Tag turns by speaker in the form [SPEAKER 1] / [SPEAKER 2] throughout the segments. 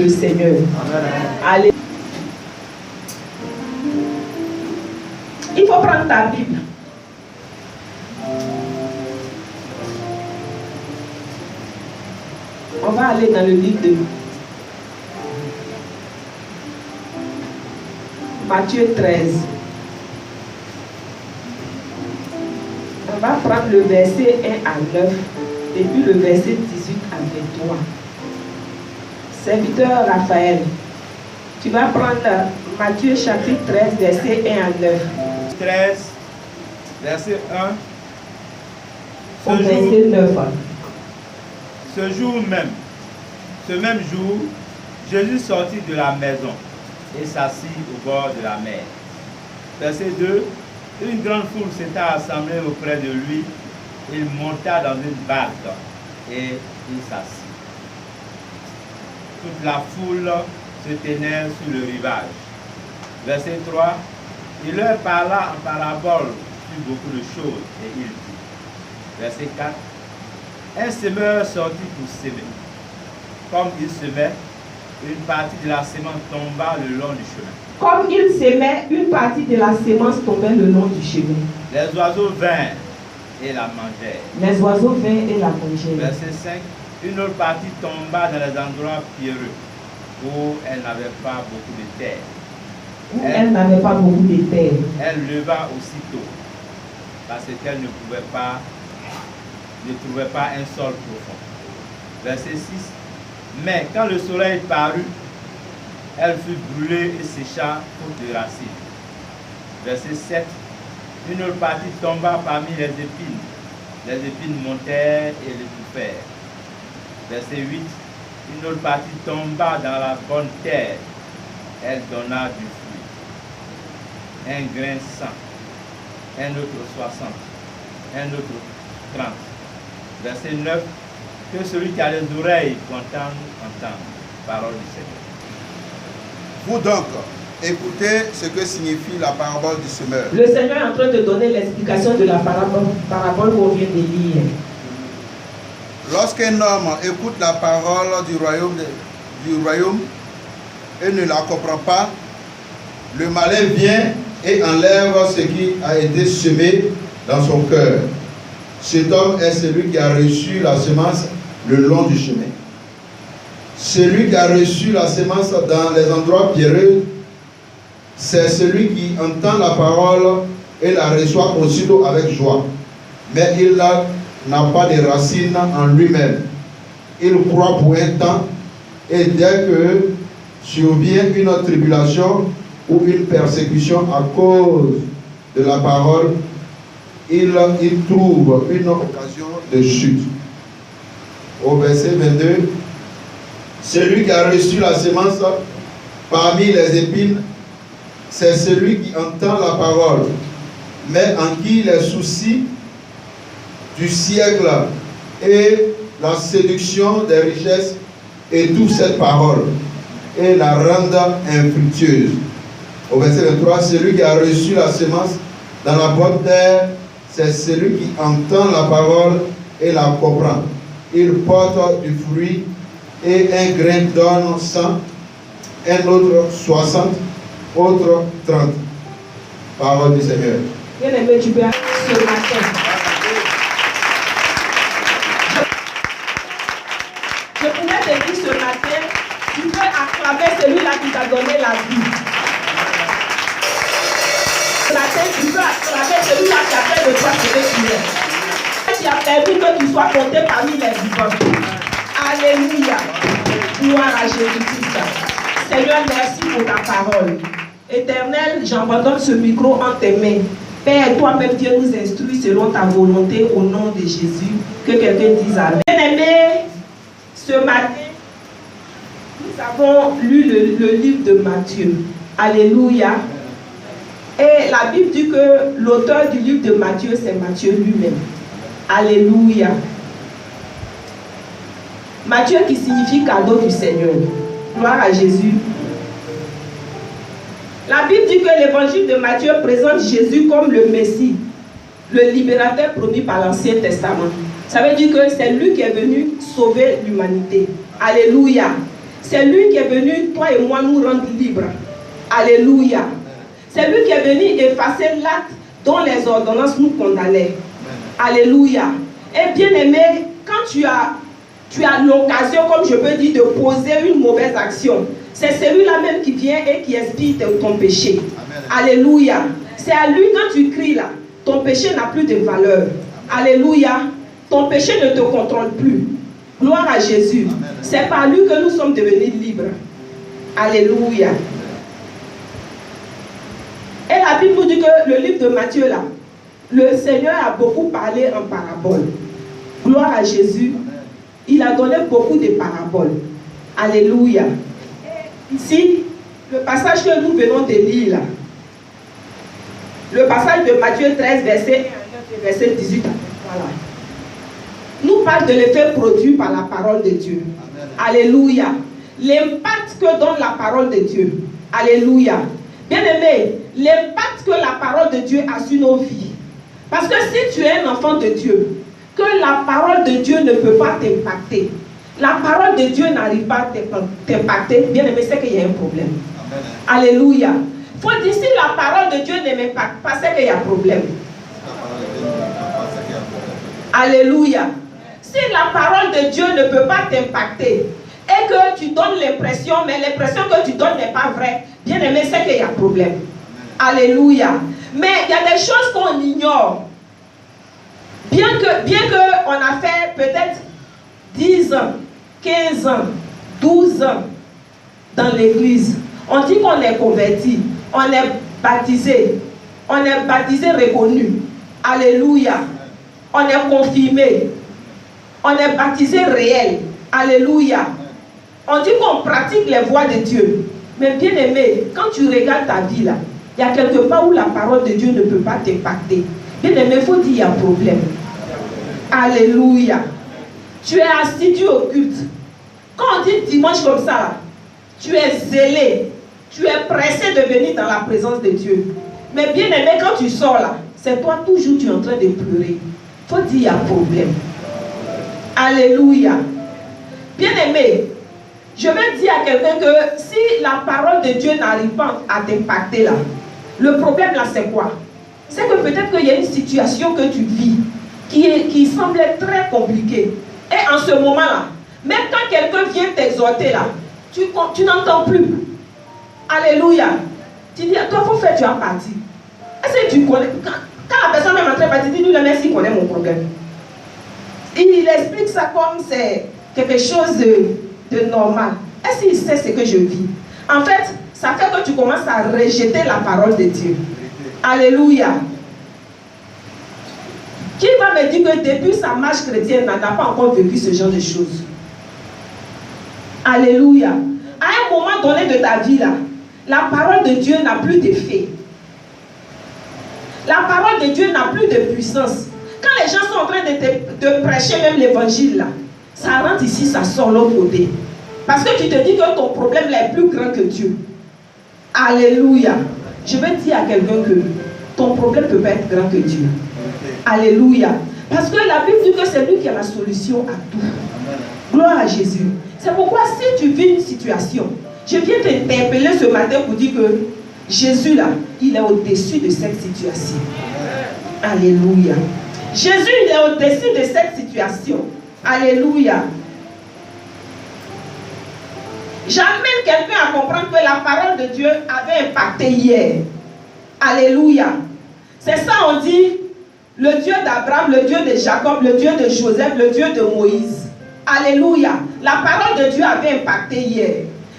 [SPEAKER 1] le Seigneur. Allez. Il faut prendre ta Bible. On va aller dans le livre de Matthieu 13. On va prendre le verset 1 à 9 et puis le verset 18 à 23. Serviteur Raphaël, tu vas prendre Matthieu chapitre 13, verset 1 à 9.
[SPEAKER 2] 13, verset 1.
[SPEAKER 1] Au verset 9.
[SPEAKER 2] Ce même jour, Jésus sortit de la maison et s'assit au bord de la mer. Verset 2. Une grande foule s'était assemblée auprès de lui. Il monta dans une barque et il s'assit. Toute la foule se tenait sur le rivage. Verset 3. Il leur parla en parabole sur beaucoup de choses et il dit. Verset 4. Un semeur sortit pour semer. Comme il semait, une partie de la semence tomba le long du chemin.
[SPEAKER 1] Comme il s'aimait, une partie de la sémence tombait le long du chemin.
[SPEAKER 2] Les oiseaux vinrent et la mangèrent.
[SPEAKER 1] Les oiseaux vinrent et la mangèrent.
[SPEAKER 2] Verset 5. Une autre partie tomba dans les endroits pierreux, où elle n'avait pas beaucoup de terre.
[SPEAKER 1] Elle n'avait pas beaucoup de terre.
[SPEAKER 2] Elle leva aussitôt, parce qu'elle ne trouvait pas un sol profond. Verset 6. Mais quand le soleil parut, elle fut brûlée et sécha faute de racines. Verset 7. Une autre partie tomba parmi les épines. Les épines montèrent et l'étouffèrent. Verset 8. Une autre partie tomba dans la bonne terre. Elle donna du fruit. Un grain 100, un autre 60, un autre 30. Verset 9. Que celui qui a les oreilles entende parole du Seigneur.
[SPEAKER 3] Vous donc, écoutez ce que signifie la parabole du semeur.
[SPEAKER 1] Le Seigneur est en train de donner l'explication de la parabole qu'on vient de lire.
[SPEAKER 3] Lorsqu'un homme écoute la parole du royaume et ne la comprend pas, le malin vient et enlève ce qui a été semé dans son cœur. Cet homme est celui qui a reçu la semence le long du chemin. Celui qui a reçu la semence dans les endroits pierreux, c'est celui qui entend la parole et la reçoit aussitôt avec joie. Mais il n'a pas de racines en lui-même. Il croit pour un temps, et dès que survient une tribulation ou une persécution à cause de la parole, il trouve une occasion de chute. Au verset 22, celui qui a reçu la semence parmi les épines, c'est celui qui entend la parole, mais en qui les soucis du siècle et la séduction des richesses étouffent cette parole et la rendent infructueuse. Au verset 23, celui qui a reçu la semence dans la bonne terre, c'est celui qui entend la parole et la comprend. Il porte du fruit et un grain donne 100, un autre 60, autre 30. Parole du Seigneur.
[SPEAKER 1] Bien-aimé, tu peux aller ce matin. Je pourrais te dire ce matin, tu peux acclamer celui-là qui t'a donné la vie. Ce matin, tu peux acclamer celui-là qui a fait de toi ce que tu es. Qui a permis que tu sois compté parmi les vivants. Alléluia. Gloire à Jésus-Christ. Seigneur, merci pour ta parole. Éternel, j'abandonne ce micro en tes mains. Père, toi-même, Dieu nous instruit selon ta volonté au nom de Jésus. Que quelqu'un dise Amen. Bien-aimés, ce matin, nous avons lu le livre de Matthieu. Alléluia. Et la Bible dit que l'auteur du livre de Matthieu, c'est Matthieu lui-même. Alléluia. Matthieu qui signifie cadeau du Seigneur. Gloire à Jésus. La Bible dit que l'évangile de Matthieu présente Jésus comme le Messie, le libérateur promis par l'Ancien Testament. Ça veut dire que c'est lui qui est venu sauver l'humanité. Alléluia. C'est lui qui est venu, toi et moi, nous rendre libres. Alléluia. C'est lui qui est venu effacer l'acte dont les ordonnances nous condamnaient. Alléluia. Et bien aimé, quand tu as l'occasion, comme je peux dire, de poser une mauvaise action, c'est celui-là même qui vient et qui expie ton péché. Amen. Alléluia. C'est à lui, quand tu cries là, ton péché n'a plus de valeur. Alléluia. Ton péché ne te contrôle plus. Gloire à Jésus. C'est par lui que nous sommes devenus libres. Alléluia. Et la Bible nous dit que le livre de Matthieu là, le Seigneur a beaucoup parlé en parabole. Gloire à Jésus. Il a donné beaucoup de paraboles. Alléluia. Ici, le passage que nous venons de lire là, le passage de Matthieu 13, verset 18, voilà, nous parle de l'effet produit par la parole de Dieu. Amen. Alléluia. L'impact que donne la parole de Dieu. Alléluia. Bien-aimé, l'impact que la parole de Dieu a sur nos vies. Parce que si tu es un enfant de Dieu, que la parole de Dieu ne peut pas t'impacter, la parole de Dieu n'arrive pas à t'impacter, bien-aimé, c'est qu'il y a un problème. Amen. Alléluia. Il faut dire, si la parole de Dieu ne m'impacte pas, c'est qu'il y a un problème. Alléluia. Si la parole de Dieu ne peut pas t'impacter et que tu donnes l'impression, mais l'impression que tu donnes n'est pas vraie, bien aimé, c'est qu'il y a un problème. Alléluia. Mais il y a des choses qu'on ignore. Bien que on a fait peut-être 10 ans, 15 ans, 12 ans dans l'église, on dit qu'on est converti, on est baptisé reconnu. Alléluia. On est confirmé. On est baptisé réel. Alléluia. On dit qu'on pratique les voies de Dieu. Mais bien aimé, quand tu regardes ta vie là, il y a quelque part où la parole de Dieu ne peut pas t'impacter. Bien aimé, il faut dire qu'il y a un problème. Alléluia. Tu es assidu au culte. Quand on dit dimanche comme ça, là, tu es zélé. Tu es pressé de venir dans la présence de Dieu. Mais bien aimé, quand tu sors là, c'est toi toujours tu es en train de pleurer. Il faut dire qu'il y a un problème. Alléluia. Bien-aimé, je veux dire à quelqu'un que si la parole de Dieu n'arrive pas à t'impacter là, le problème là c'est quoi? C'est que peut-être qu'il y a une situation que tu vis qui semblait très compliquée. Et en ce moment-là, même quand quelqu'un vient t'exhorter là, tu n'entends plus. Alléluia. Tu dis, toi, il faut faire, tu as parti. Est-ce que tu connais? Quand la personne même est en train de partir, dis-lui, le merci, il connaît mon problème. Il explique ça comme c'est quelque chose de normal. Est-ce qu'il sait ce que je vis? En fait, ça fait que tu commences à rejeter la parole de Dieu. Alléluia. Qui va me dire que depuis sa marche chrétienne, n'a pas encore vécu ce genre de choses? Alléluia. À un moment donné de ta vie, là, la parole de Dieu n'a plus d'effet. La parole de Dieu n'a plus de puissance. Quand les gens sont en train de prêcher même l'évangile, là, ça rentre ici, ça sort l'autre côté. Parce que tu te dis que ton problème là est plus grand que Dieu. Alléluia. Je vais dire à quelqu'un que ton problème peut pas être grand que Dieu. Alléluia. Parce que la Bible dit que c'est lui qui a la solution à tout. Gloire à Jésus. C'est pourquoi si tu vis une situation, je viens t'interpeller ce matin pour dire que Jésus là, il est au-dessus de cette situation. Alléluia. Jésus, il est au-dessus de cette situation. Alléluia. J'amène quelqu'un à comprendre que la parole de Dieu avait impacté hier. Alléluia. C'est ça, on dit, le Dieu d'Abraham, le Dieu de Jacob, le Dieu de Joseph, le Dieu de Moïse. Alléluia. La parole de Dieu avait impacté hier.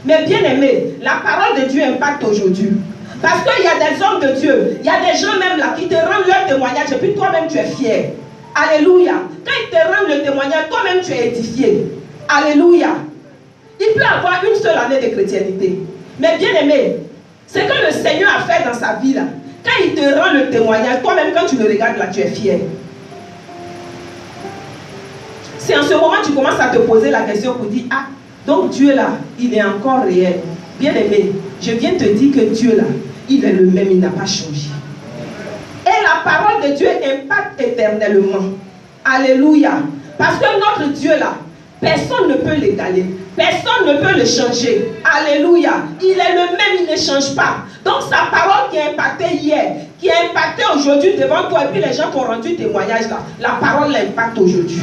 [SPEAKER 1] Mais bien aimé, la parole de Dieu impacte aujourd'hui. Parce qu'il y a des hommes de Dieu, il y a des gens même là qui te rendent leur témoignage et puis toi-même tu es fier. Alléluia. Quand ils te rendent le témoignage, toi-même tu es édifié. Alléluia. Il peut avoir une seule année de chrétienté. Mais bien aimé, ce que le Seigneur a fait dans sa vie là, quand il te rend le témoignage, toi-même quand tu le regardes là, tu es fier. C'est en ce moment que tu commences à te poser la question pour dire, ah, donc Dieu là, il est encore réel. Bien aimé, je viens te dire que Dieu là, il est le même, il n'a pas changé. Et la parole de Dieu impacte éternellement. Alléluia. Parce que notre Dieu là, personne ne peut l'égaler. Personne ne peut le changer. Alléluia. Il est le même, il ne change pas. Donc sa parole qui a impacté hier, qui a impacté aujourd'hui devant toi, et puis les gens qui ont rendu témoignage là, la parole l'impacte aujourd'hui.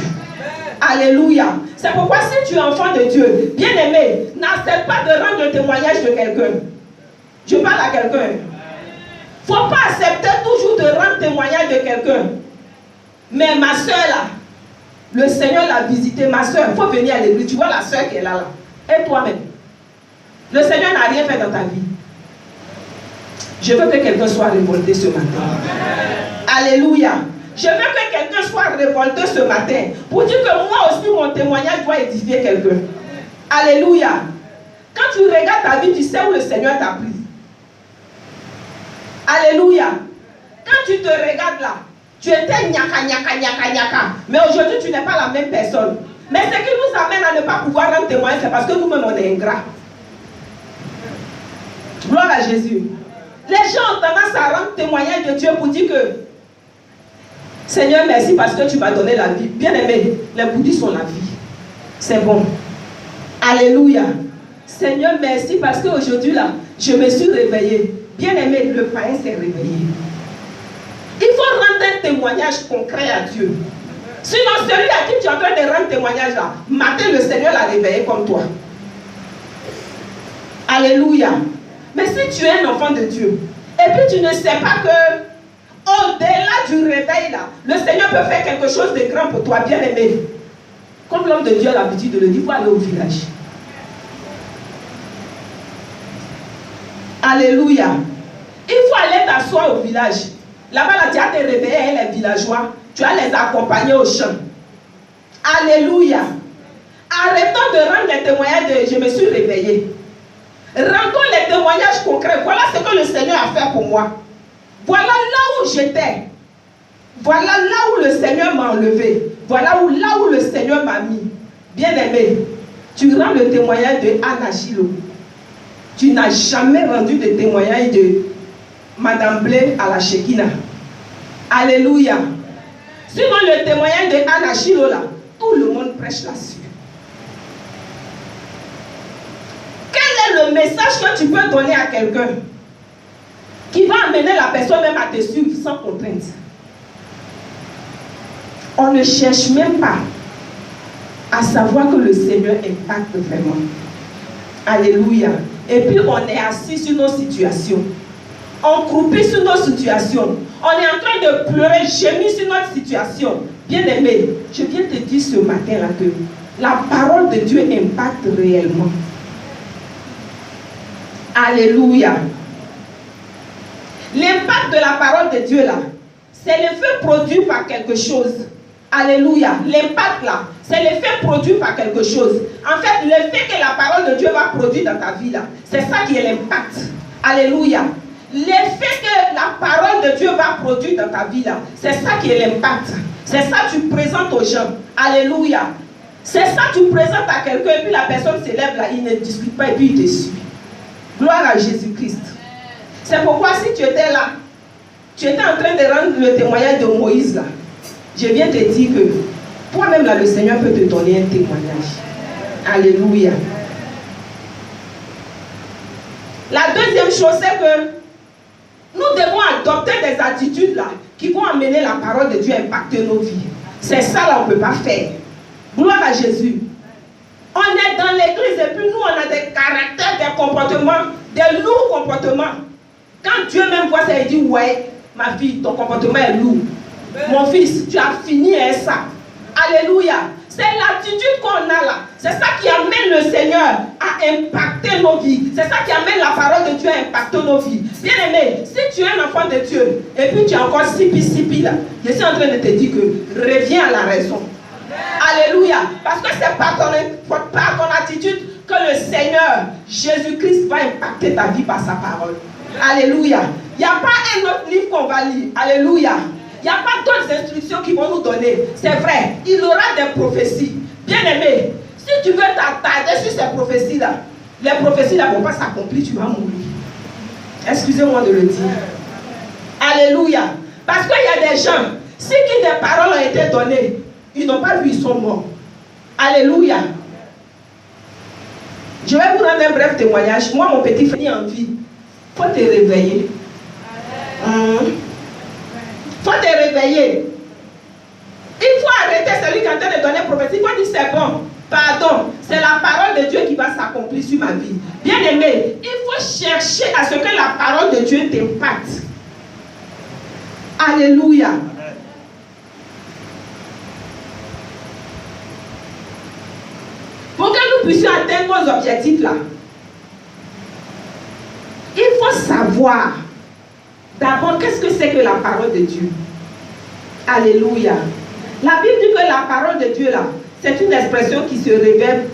[SPEAKER 1] Alléluia. C'est pourquoi si tu es enfant de Dieu, bien-aimé, n'accepte pas de rendre le témoignage de quelqu'un. Je parle à quelqu'un. Il ne faut pas accepter toujours de rendre témoignage de quelqu'un. Mais ma soeur là, le Seigneur l'a visité, ma soeur, il faut venir à l'église. Tu vois la soeur qui est là. Et toi-même. Le Seigneur n'a rien fait dans ta vie. Je veux que quelqu'un soit révolté ce matin. Alléluia. Je veux que quelqu'un soit révolté ce matin pour dire que moi aussi mon témoignage doit édifier quelqu'un. Alléluia. Quand tu regardes ta vie, tu sais où le Seigneur t'a pris. Alléluia. Quand tu te regardes là, tu étais nyaka. Mais aujourd'hui, tu n'es pas la même personne. Mais ce qui nous amène à ne pas pouvoir rendre témoignage, c'est parce que nous-mêmes, on est ingrats. Gloire à Jésus. Les gens ont tendance à rendre témoignage de Dieu pour dire que Seigneur, merci parce que tu m'as donné la vie. Bien aimé, les bouddhistes ont la vie. C'est bon. Alléluia. Seigneur, merci parce qu'aujourd'hui, là, je me suis réveillé. Bien aimé, le païen s'est réveillé. Il faut rendre un témoignage concret à Dieu. Sinon, celui à qui tu es en train de rendre témoignage là, matin, le Seigneur l'a réveillé comme toi. Alléluia. Mais si tu es un enfant de Dieu, et puis tu ne sais pas que au-delà du réveil là, le Seigneur peut faire quelque chose de grand pour toi, bien aimé. Comme l'homme de Dieu a l'habitude de le dire, il faut aller au village. Alléluia. Il faut aller t'asseoir au village. Là-bas, là, tu as te réveiller les villageois. Tu vas les accompagner au champ. Alléluia. Arrêtons de rendre les témoignages de je me suis réveillé. Rendons les témoignages concrets. Voilà ce que le Seigneur a fait pour moi. Voilà là où j'étais. Voilà là où le Seigneur m'a enlevé. Voilà là où le Seigneur m'a mis. Bien-aimé, tu rends le témoignage de Anna Chilo. Tu n'as jamais rendu de témoignage de Madame Blé à la Shekinah. Alléluia. Sinon le témoignage de Anna Chilo là, tout le monde prêche là-dessus. Quel est le message que tu peux donner à quelqu'un qui va amener la personne même à te suivre sans contrainte? On ne cherche même pas à savoir que le Seigneur impacte vraiment. Alléluia. Et puis on est assis sur nos situations. On croupit sur nos situations. On est en train de pleurer, gémir sur notre situation. Bien-aimé, je viens te dire ce matin-là que la parole de Dieu impacte réellement. Alléluia. L'impact de la parole de Dieu là, c'est l'effet produit par quelque chose. Alléluia. L'impact là, c'est l'effet produit par quelque chose. En fait, l'effet que la parole de Dieu va produire dans ta vie là, c'est ça qui est l'impact. Alléluia. L'effet que la parole de Dieu va produire dans ta vie là, c'est ça qui est l'impact. C'est ça que tu présentes aux gens. Alléluia. C'est ça que tu présentes à quelqu'un et puis la personne s'élève là, il ne discute pas et puis il te suit. Gloire à Jésus-Christ. C'est pourquoi si tu étais là, tu étais en train de rendre le témoignage de Moïse là, je viens te dire que toi-même là, le Seigneur peut te donner un témoignage. Alléluia. La deuxième chose, c'est que nous devons adopter des attitudes là qui vont amener la parole de Dieu à impacter nos vies. C'est ça là, on ne peut pas faire. Gloire à Jésus. On est dans l'église et puis nous, on a des caractères, des comportements, des lourds comportements. Quand Dieu même voit ça, il dit, ouais, ma fille, ton comportement est lourd. Mon fils, tu as fini avec ça. Alléluia. C'est l'attitude qu'on a là. C'est ça qui amène le Seigneur à impacter nos vies. C'est ça qui amène la parole de Dieu à impacter nos vies. Bien aimé, si tu es un enfant de Dieu et puis tu es encore sipi là, je suis en train de te dire que reviens à la raison. Alléluia. Parce que c'est par ton attitude que le Seigneur Jésus-Christ va impacter ta vie par sa parole. Alléluia. Il n'y a pas un autre livre qu'on va lire. Alléluia. Il n'y a pas d'autres instructions qui vont nous donner. C'est vrai, il y aura des prophéties. Bien aimé, si tu veux t'attarder sur ces prophéties-là, les prophéties-là ne vont pas s'accomplir, tu vas mourir. Excusez-moi de le dire. Alléluia. Parce qu'il y a des gens, si des paroles ont été données, ils n'ont pas vu, ils sont morts. Alléluia. Je vais vous rendre un bref témoignage. Moi, mon petit frère est en vie. Il faut te réveiller. Faut te réveiller. Il faut arrêter celui qui est en train de donner prophétie. Il faut dire c'est bon, pardon, c'est la parole de Dieu qui va s'accomplir sur ma vie. Bien aimé, il faut chercher à ce que la parole de Dieu t'impacte. Alléluia. Pour que nous puissions atteindre nos objectifs là, il faut savoir d'abord qu'est-ce que c'est que la parole de Dieu. Alléluia. La Bible dit que la parole de Dieu là, c'est une expression qui se révèle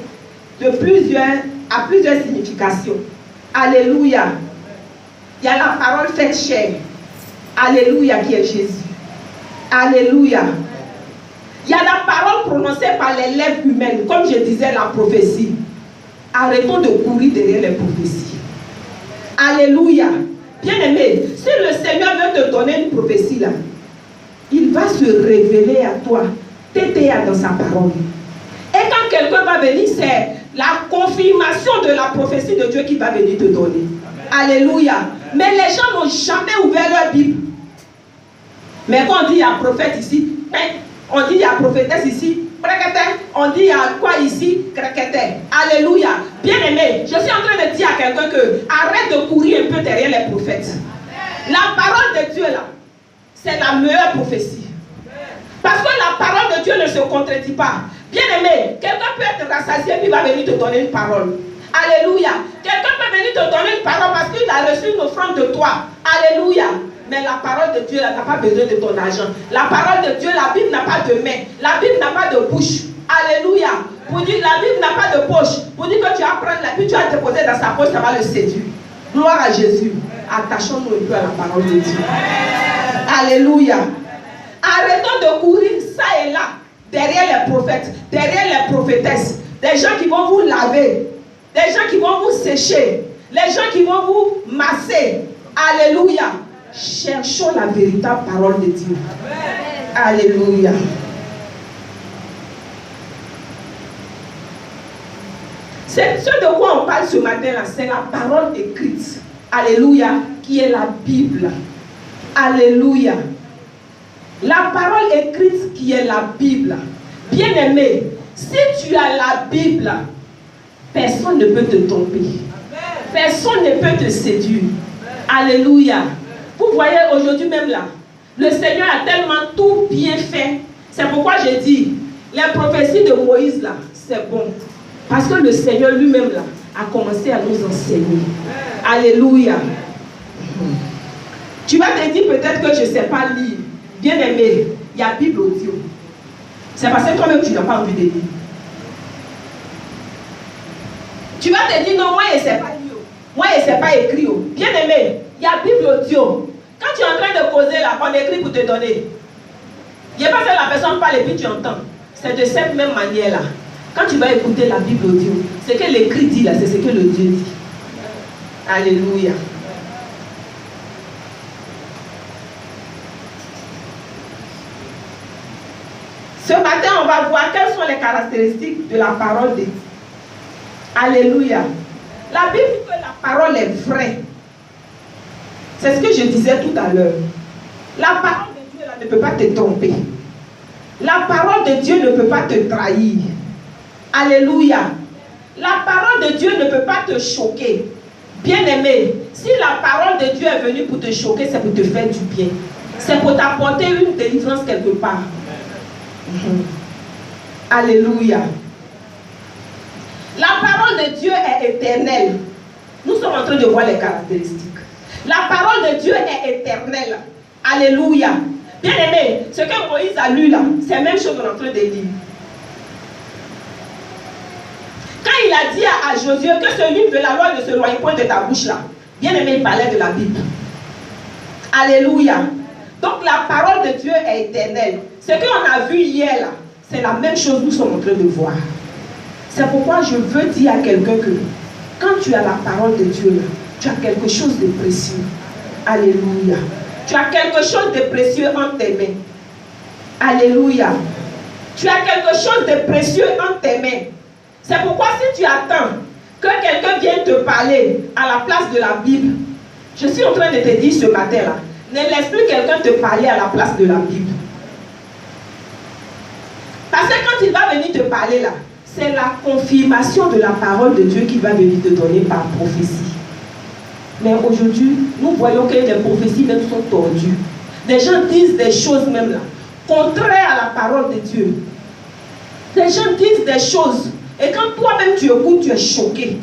[SPEAKER 1] à plusieurs significations. Alléluia. Il y a la parole faite chair. Alléluia, qui est Jésus. Alléluia. Il y a la parole prononcée par les lèvres humaines, comme je disais, la prophétie. Arrêtons de courir derrière les prophéties. Alléluia. Bien-aimé, si le Seigneur veut te donner une prophétie là, il va se révéler à toi, t'aider dans sa parole. Et quand quelqu'un va venir, c'est la confirmation de la prophétie de Dieu qui va venir te donner. Amen. Alléluia. Mais les gens n'ont jamais ouvert leur Bible. Mais quand on dit il y a prophète ici, on dit il y a prophétesse ici, on dit il y a quoi ici, alléluia. Bien aimé, je suis en train de dire à quelqu'un que arrête de courir un peu derrière les prophètes. La parole de Dieu là, c'est la meilleure prophétie. Parce que la parole de Dieu ne se contredit pas. Bien aimé, quelqu'un peut être rassasié puis il va venir te donner une parole. Alléluia. Quelqu'un peut venir te donner une parole parce qu'il a reçu une offrande de toi. Alléluia. Mais la parole de Dieu n'a pas besoin de ton argent. La parole de Dieu, la Bible n'a pas de main. La Bible n'a pas de bouche. Alléluia. Pour dire la Bible n'a pas de poche. Pour dire que tu vas prendre la Bible, tu vas te poser dans sa poche, ça va le séduire. Gloire à Jésus. Attachons-nous un peu à la parole de Dieu. Alléluia. Arrêtons de courir ça et là, derrière les prophètes, derrière les prophétesses. Des gens qui vont vous laver, des gens qui vont vous sécher, les gens qui vont vous masser. Alléluia. Cherchons la véritable parole de Dieu. Alléluia. C'est ce de quoi on parle ce matin-là, c'est la parole écrite. Alléluia. Qui est la Bible. Alléluia. La parole écrite qui est la Bible. Bien-aimé, si tu as la Bible, personne ne peut te tromper. Personne ne peut te séduire. Alléluia. Vous voyez aujourd'hui même là, le Seigneur a tellement tout bien fait. C'est pourquoi je dis, les prophéties de Moïse là, c'est bon. Parce que le Seigneur lui-même là, a commencé à nous enseigner. Alléluia. Tu vas te dire peut-être que je ne sais pas lire. Bien aimé, il y a Bible audio. C'est parce que toi-même tu n'as pas envie de lire. Tu vas te dire non, moi je ne sais pas lire. Moi je ne sais pas écrire. Bien aimé, il y a Bible audio. Quand tu es en train de causer là, on écrit pour te donner. Il n'y a pas que la personne parle et puis tu entends. C'est de cette même manière là. Quand tu vas écouter la Bible audio, ce que l'écrit dit là, c'est ce que le Dieu dit. Alléluia. Ce matin, on va voir quelles sont les caractéristiques de la parole de Dieu. Alléluia. La Bible dit que la parole est vraie. C'est ce que je disais tout à l'heure. La parole de Dieu là, ne peut pas te tromper. La parole de Dieu ne peut pas te trahir. Alléluia. La parole de Dieu ne peut pas te choquer. Bien-aimé, si la parole de Dieu est venue pour te choquer, c'est pour te faire du bien. C'est pour t'apporter une délivrance quelque part. Alléluia. La parole de Dieu est éternelle. Nous sommes en train de voir les caractéristiques. La parole de Dieu est éternelle. Alléluia. Bien aimé, ce que Moïse a lu là, c'est la même chose qu'on est en train de lire. Quand il a dit à Josué que ce livre de la loi ne se loigne point de ta bouche là, bien aimé, il parlait de la Bible. Alléluia. Donc la parole de Dieu est éternelle. Ce qu'on a vu hier là, c'est la même chose que nous sommes en train de voir. C'est pourquoi je veux dire à quelqu'un que quand tu as la parole de Dieu là, tu as quelque chose de précieux. Alléluia. Tu as quelque chose de précieux entre tes mains. Alléluia. Tu as quelque chose de précieux entre tes mains. C'est pourquoi si tu attends que quelqu'un vienne te parler à la place de la Bible, je suis en train de te dire ce matin-là, ne laisse plus quelqu'un te parler à la place de la Bible. Parce que quand il va venir te parler là, c'est la confirmation de la parole de Dieu qu'il va venir te donner par prophétie. Mais aujourd'hui, nous voyons que les prophéties même sont tordues. Les gens disent des choses même là, contraires à la parole de Dieu. Les gens disent des choses, et quand toi-même tu écoutes, tu es choqué.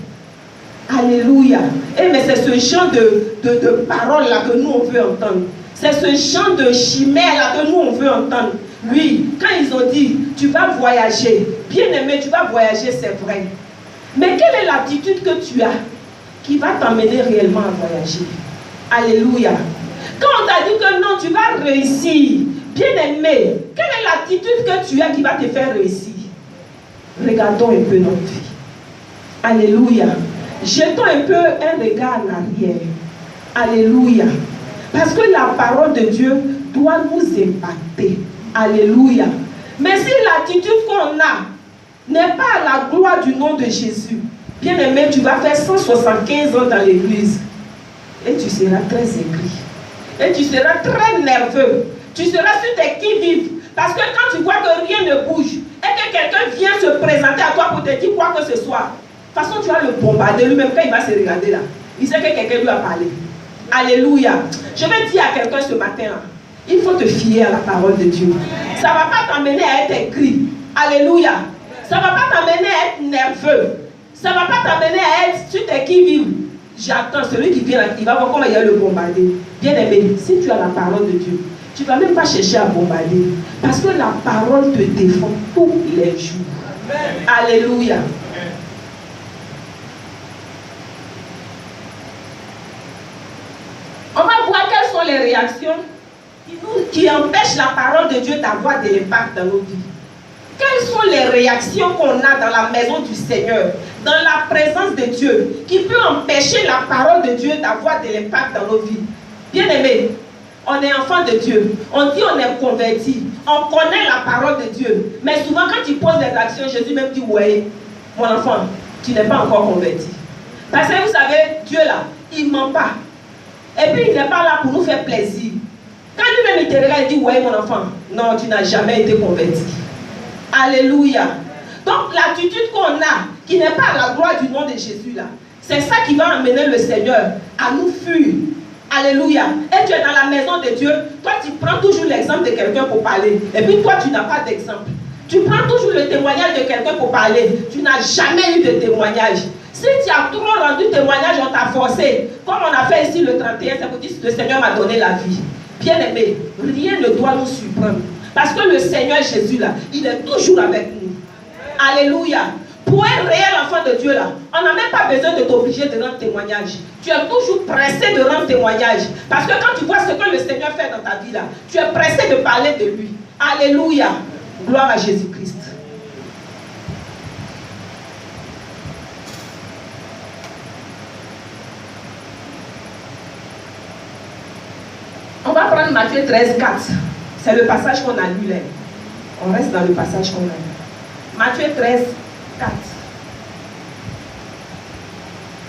[SPEAKER 1] Alléluia. Et mais c'est ce genre de paroles là que nous on veut entendre. C'est ce genre de chimère là que nous on veut entendre. Oui, quand ils ont dit, tu vas voyager, bien aimé, tu vas voyager, c'est vrai. Mais quelle est l'attitude que tu as qui va t'emmener réellement à voyager? Alléluia. Quand on t'a dit que non, tu vas réussir, bien aimé, quelle est l'attitude que tu as qui va te faire réussir? Regardons un peu notre vie. Alléluia. Jetons un peu un regard en arrière. Alléluia. Parce que la parole de Dieu doit nous impacter. Alléluia. Mais si l'attitude qu'on a n'est pas à la gloire du nom de Jésus, bien aimé, tu vas faire 175 ans dans l'église et tu seras très aigri. Et tu seras très nerveux. Tu seras sur tes qui-vive. Parce que quand tu vois que rien ne bouge et que quelqu'un vient se présenter à toi pour te dire quoi que ce soit, de toute façon tu vas le bombarder lui-même quand il va se regarder là. Il sait que quelqu'un lui a parlé. Alléluia. Je vais dire à quelqu'un ce matin-là, il faut te fier à la parole de Dieu. Ça ne va pas t'amener à être aigri. Alléluia. Ça ne va pas t'amener à être nerveux. Ça ne va pas t'amener à être sur tes qui-vive. J'attends celui qui vient là, il va voir comment il va le bombarder. Bien aimé, si tu as la parole de Dieu, tu ne vas même pas chercher à bombarder. Parce que la parole te défend tous les jours. Alléluia. On va voir quelles sont les réactions qui empêchent la parole de Dieu d'avoir de l'impact dans nos vies. Quelles sont les réactions qu'on a dans la maison du Seigneur, dans la présence de Dieu, qui peut empêcher la parole de Dieu d'avoir de l'impact dans nos vies? Bien aimé, on est enfant de Dieu, on dit on est converti, on connaît la parole de Dieu, mais souvent quand tu poses des actions, Jésus même dit, ouais, mon enfant, tu n'es pas encore converti. Parce que vous savez, Dieu là, il ne ment pas. Et puis il n'est pas là pour nous faire plaisir. Quand lui-même il te regarde, il dit, ouais mon enfant, non, tu n'as jamais été converti. Alléluia. Donc l'attitude qu'on a, qui n'est pas à la gloire du nom de Jésus là, c'est ça qui va amener le Seigneur à nous fuir. Alléluia. Et tu es dans la maison de Dieu, toi tu prends toujours l'exemple de quelqu'un pour parler. Et puis toi tu n'as pas d'exemple. Tu prends toujours le témoignage de quelqu'un pour parler. Tu n'as jamais eu de témoignage. Si tu as trop rendu témoignage, on t'a forcé. Comme on a fait ici le 31, ça vous dit le Seigneur m'a donné la vie. Bien aimé, rien ne doit nous surprendre. Parce que le Seigneur Jésus là, il est toujours avec nous. Alléluia. Pour un réel enfant de Dieu là, on n'a même pas besoin de t'obliger de rendre témoignage. Tu es toujours pressé de rendre témoignage. Parce que quand tu vois ce que le Seigneur fait dans ta vie là, tu es pressé de parler de lui. Alléluia. Gloire à Jésus-Christ. On va prendre Matthieu 13, 4. C'est le passage qu'on a lu là. On reste dans le passage qu'on a lu. Matthieu 13, 4.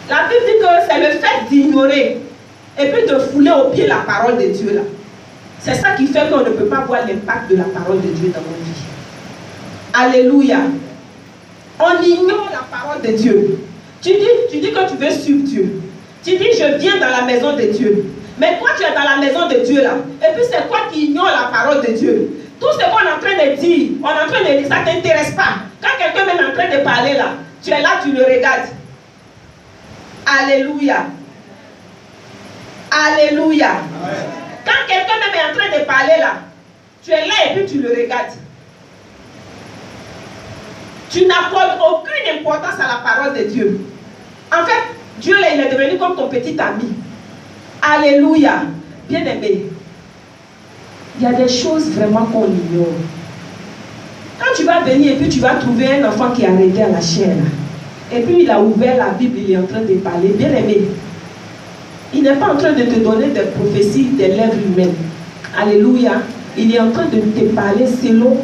[SPEAKER 1] La Bible dit que c'est le fait d'ignorer et puis de fouler au pied la parole de Dieu là. C'est ça qui fait qu'on ne peut pas voir l'impact de la parole de Dieu dans nos vies. Alléluia. On ignore la parole de Dieu. Tu dis que tu veux suivre Dieu. Tu dis je viens dans la maison de Dieu. Mais toi tu es dans la maison de Dieu là. Et puis c'est toi qui ignores la parole de Dieu. Tout ce qu'on est en train de dire, on est en train de dire, ça ne t'intéresse pas. Quand quelqu'un même est en train de parler là, tu es là, tu le regardes. Alléluia. Alléluia. Quand quelqu'un même est en train de parler là, tu es là et puis tu le regardes. Tu n'accordes aucune importance à la parole de Dieu. En fait, Dieu là, il est devenu comme ton petit ami. Alléluia. Bien aimé. Il y a des choses vraiment qu'on ignore. Quand tu vas venir et puis tu vas trouver un enfant qui est arrêté à la chair là, et puis il a ouvert la Bible, il est en train de parler, bien aimé. Il n'est pas en train de te donner des prophéties des lèvres humaines. Alléluia. Il est en train de te parler selon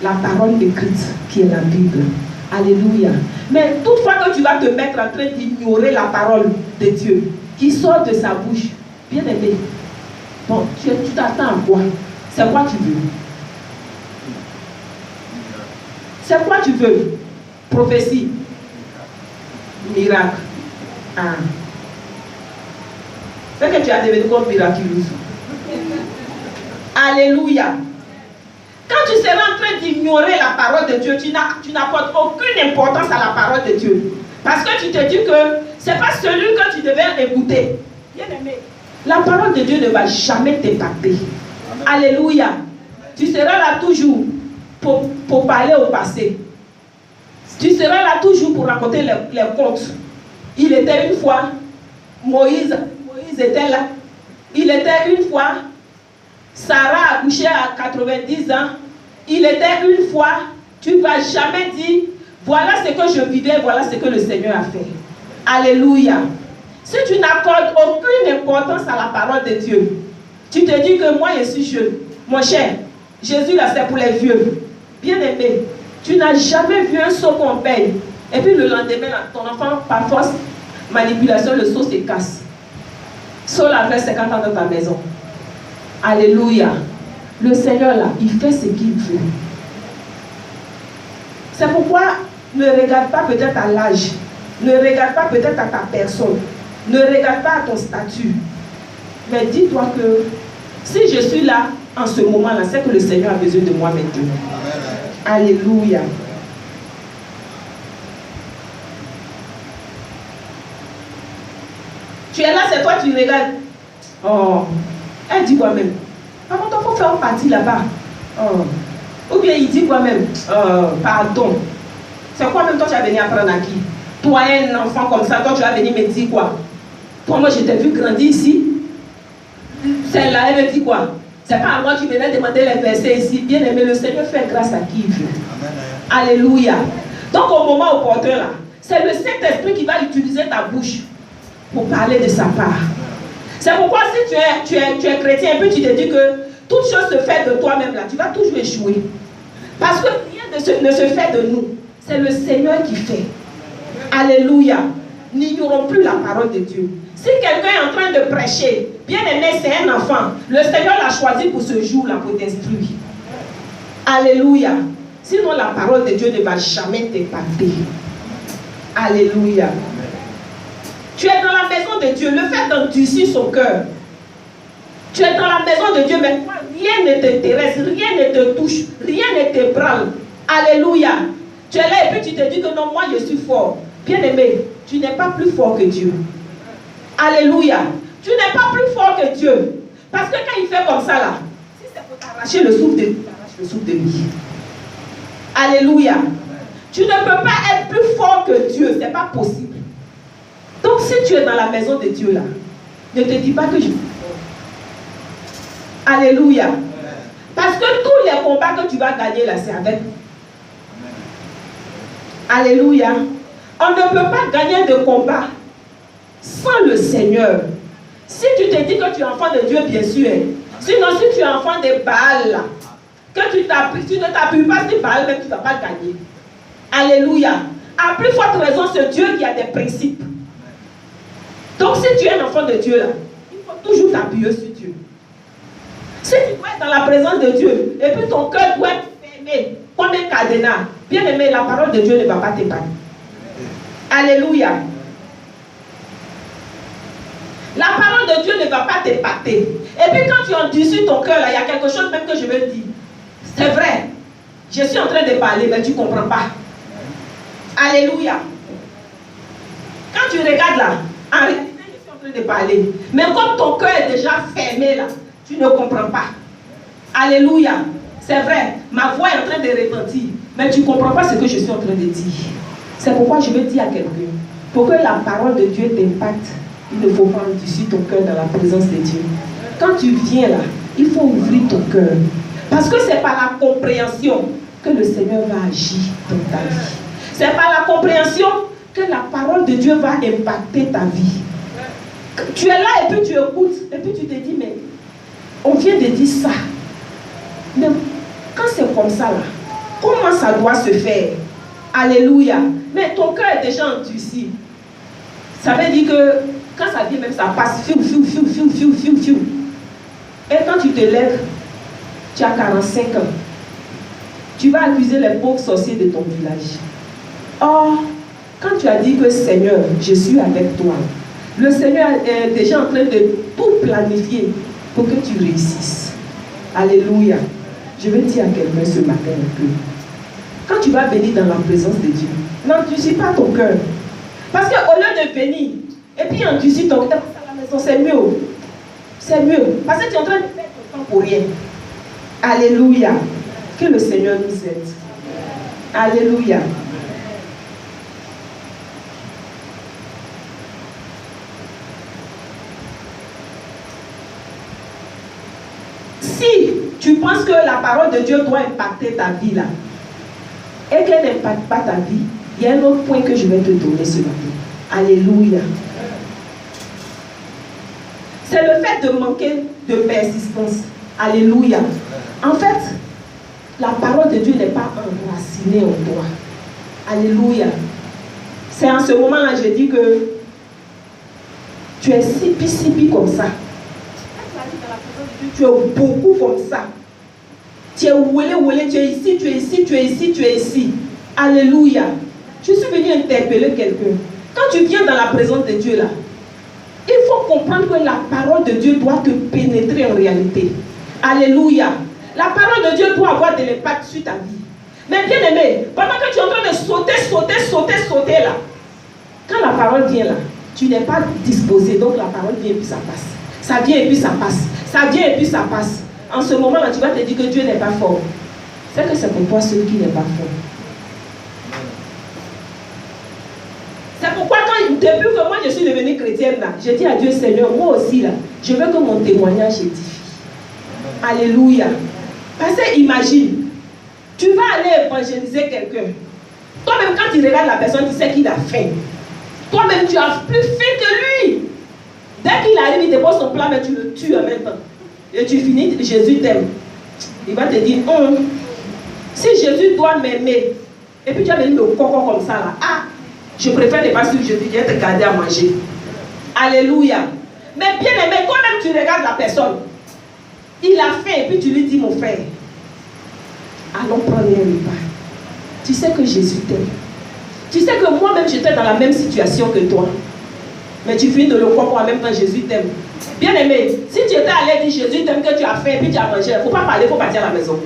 [SPEAKER 1] la parole écrite qui est la Bible. Alléluia. Mais toutefois que tu vas te mettre en train d'ignorer la parole de Dieu qui sort de sa bouche, bien aimé, bon, tu t'attends à quoi? C'est quoi tu veux? C'est quoi tu veux? Prophétie, miracle. Ah. C'est que tu as devenu comme miraculeux. Alléluia. Quand tu seras en train d'ignorer la parole de Dieu, tu n'apportes aucune importance à la parole de Dieu. Parce que tu te dis que ce n'est pas celui que tu devais écouter. Bien aimé, la parole de Dieu ne va jamais t'épater. Alléluia. Tu seras là toujours pour parler au passé. Tu seras là toujours pour raconter les contes. Il était une fois, Moïse était là. Il était une fois, Sarah a accouché à 90 ans. Il était une fois, tu ne vas jamais dire, voilà ce que je vivais, voilà ce que le Seigneur a fait. Alléluia. Si tu n'accordes aucune importance à la parole de Dieu, tu te dis que moi je suis jeune. Mon cher, Jésus là c'est pour les vieux. Bien aimé, tu n'as jamais vu un seau qu'on paye. Et puis le lendemain, là, ton enfant, par force, manipulation, le seau se casse. Seau l'a fait 50 ans dans ta maison. Alléluia. Le Seigneur là, il fait ce qu'il veut. C'est pourquoi ne regarde pas peut-être à l'âge. Ne regarde pas peut-être à ta personne. Ne regarde pas à ton statut. Mais dis-toi que si je suis là en ce moment-là, c'est que le Seigneur a besoin de moi maintenant. Alléluia. Tu es là, c'est toi, tu regardes. Oh, elle dit quoi même? Pardon, il faut faire un parti là-bas. Oh. Ou bien il dit quoi même? Pardon. C'est quoi même toi tu as venu apprendre à qui? Toi, un enfant comme ça, toi tu vas venir me dire quoi? Toi, moi je t'ai vu grandir ici. Celle-là, elle me dit quoi? C'est pas à moi qui venais demander les versets ici. Bien aimé, le Seigneur fait grâce à qui il veut. Amen. Alléluia. Donc au moment opportun là, c'est le Saint-Esprit qui va utiliser ta bouche pour parler de sa part. C'est pourquoi si tu es chrétien, et puis tu te dis que toute chose se fait de toi-même là, tu vas toujours échouer. Parce que rien ne se fait de nous. C'est le Seigneur qui fait. Alléluia. N'ignorons plus la parole de Dieu. Si quelqu'un est en train de prêcher, bien aimé, c'est un enfant. Le Seigneur l'a choisi pour ce jour-là, pour t'instruire. Alléluia. Sinon, la parole de Dieu ne va jamais t'épater. Alléluia. Tu es dans la maison de Dieu. Le fait d'endurcir son cœur. Tu es dans la maison de Dieu, mais rien ne t'intéresse, rien ne te touche, rien ne t'ébranle. Alléluia. Tu es là et puis tu te dis que non, moi je suis fort. Bien aimé, tu n'es pas plus fort que Dieu. Alléluia. Tu n'es pas plus fort que Dieu. Parce que quand il fait comme ça là, si c'est pour t'arracher le souffle de lui, t'arraches le souffle de lui. Alléluia. Tu ne peux pas être plus fort que Dieu. Ce n'est pas possible. Donc si tu es dans la maison de Dieu là, ne te dis pas que je suis fort. Alléluia. Parce que tous les combats que tu vas gagner là, c'est avec. Alléluia. On ne peut pas gagner de combat sans le Seigneur. Si tu te dis que tu es enfant de Dieu, bien sûr. Sinon, si tu es enfant de Baal, là, que tu ne t'appuies pas sur Baal, même tu ne vas pas gagner. Alléluia. À plus forte raison, c'est Dieu qui a des principes. Donc, si tu es un enfant de Dieu, là, il faut toujours t'appuyer sur Dieu. Si tu dois être dans la présence de Dieu, et puis ton cœur doit être fermé, comme un cadenas, bien aimé, la parole de Dieu ne va pas t'épargner. Alléluia. La parole de Dieu ne va pas t'épater. Et puis quand tu endurcis ton cœur, là, il y a quelque chose même que je veux dire. C'est vrai. Je suis en train de parler, mais tu ne comprends pas. Alléluia. Quand tu regardes là, en réalité, je suis en train de parler. Mais comme ton cœur est déjà fermé là, tu ne comprends pas. Alléluia. C'est vrai, ma voix est en train de retentir, mais tu ne comprends pas ce que je suis en train de dire. C'est pourquoi je veux dire à quelqu'un, pour que la parole de Dieu t'impacte, il ne faut pas endurcir ton cœur dans la présence de Dieu. Quand tu viens là, il faut ouvrir ton cœur. Parce que c'est par la compréhension que le Seigneur va agir dans ta vie. C'est par la compréhension que la parole de Dieu va impacter ta vie. Tu es là et puis tu écoutes, et puis tu te dis, mais on vient de dire ça. Mais quand c'est comme ça là, comment ça doit se faire? Alléluia. Mais ton cœur est déjà endurci. Ça veut dire que quand ça vient, même ça passe. Fiou, fiou, fiou, fiou, fiou, fiou, fiou. Et quand tu te lèves, tu as 45 ans. Tu vas accuser les pauvres sorciers de ton village. Or, quand tu as dit que Seigneur, je suis avec toi, le Seigneur est déjà en train de tout planifier pour que tu réussisses. Alléluia. Je vais dire à quelqu'un ce matin un peu. Quand tu vas venir dans la présence de Dieu, n'endurcis pas ton cœur. Parce qu'au lieu de venir, et puis endurcir ton cœur à la maison, c'est mieux. C'est mieux. Parce que tu es en train de faire ton temps pour rien. Alléluia. Que le Seigneur nous aide. Alléluia. Si tu penses que la parole de Dieu doit impacter ta vie là, et qu'elle n'impacte pas ta vie, il y a un autre point que je vais te donner ce matin. Alléluia. C'est le fait de manquer de persistance. Alléluia. En fait, la parole de Dieu n'est pas enracinée en toi. Alléluia. C'est en ce moment-là que je dis que tu es sipi comme ça. Tu es beaucoup comme ça. Tu es ouélé, tu es ici, tu es ici, tu es ici, tu es ici. Alléluia. Je suis venu interpeller quelqu'un. Quand tu viens dans la présence de Dieu là, il faut comprendre que la parole de Dieu doit te pénétrer en réalité. Alléluia. La parole de Dieu doit avoir de l'impact sur ta vie. Mais bien aimé, pendant que tu es en train de sauter là, quand la parole vient là, tu n'es pas disposé, donc la parole vient et puis ça passe. Ça vient et puis ça passe. Ça vient et puis ça passe. En ce moment-là, tu vas te dire que Dieu n'est pas fort. C'est que c'est pour toi celui qui n'est pas fort. C'est pourquoi depuis que moi je suis devenue chrétienne là, je dis à Dieu Seigneur, moi aussi là, je veux que mon témoignage édifie. Alléluia. Parce que imagine, tu vas aller évangéliser quelqu'un. Toi-même quand tu regardes la personne, tu sais qu'il a faim. Toi-même tu as plus faim que lui. Dès qu'il arrive, il te pose son plat, mais tu le tues en même temps. Et tu finis, Jésus t'aime. Il va te dire, si Jésus doit m'aimer, et puis tu vas venir me coco comme ça là, je préfère ne pas suivre Jésus, je vais te garder à manger. Alléluia. Mais bien aimé, toi-même tu regardes la personne. Il a faim, et puis tu lui dis, mon frère, allons prendre un repas. Tu sais que Jésus t'aime. Tu sais que moi-même j'étais dans la même situation que toi. Mais tu finis de le croire en même temps, Jésus t'aime. Bien aimé, si tu étais allé dire Jésus t'aime, que tu as faim et puis tu as mangé, il ne faut pas parler, il faut partir à la maison.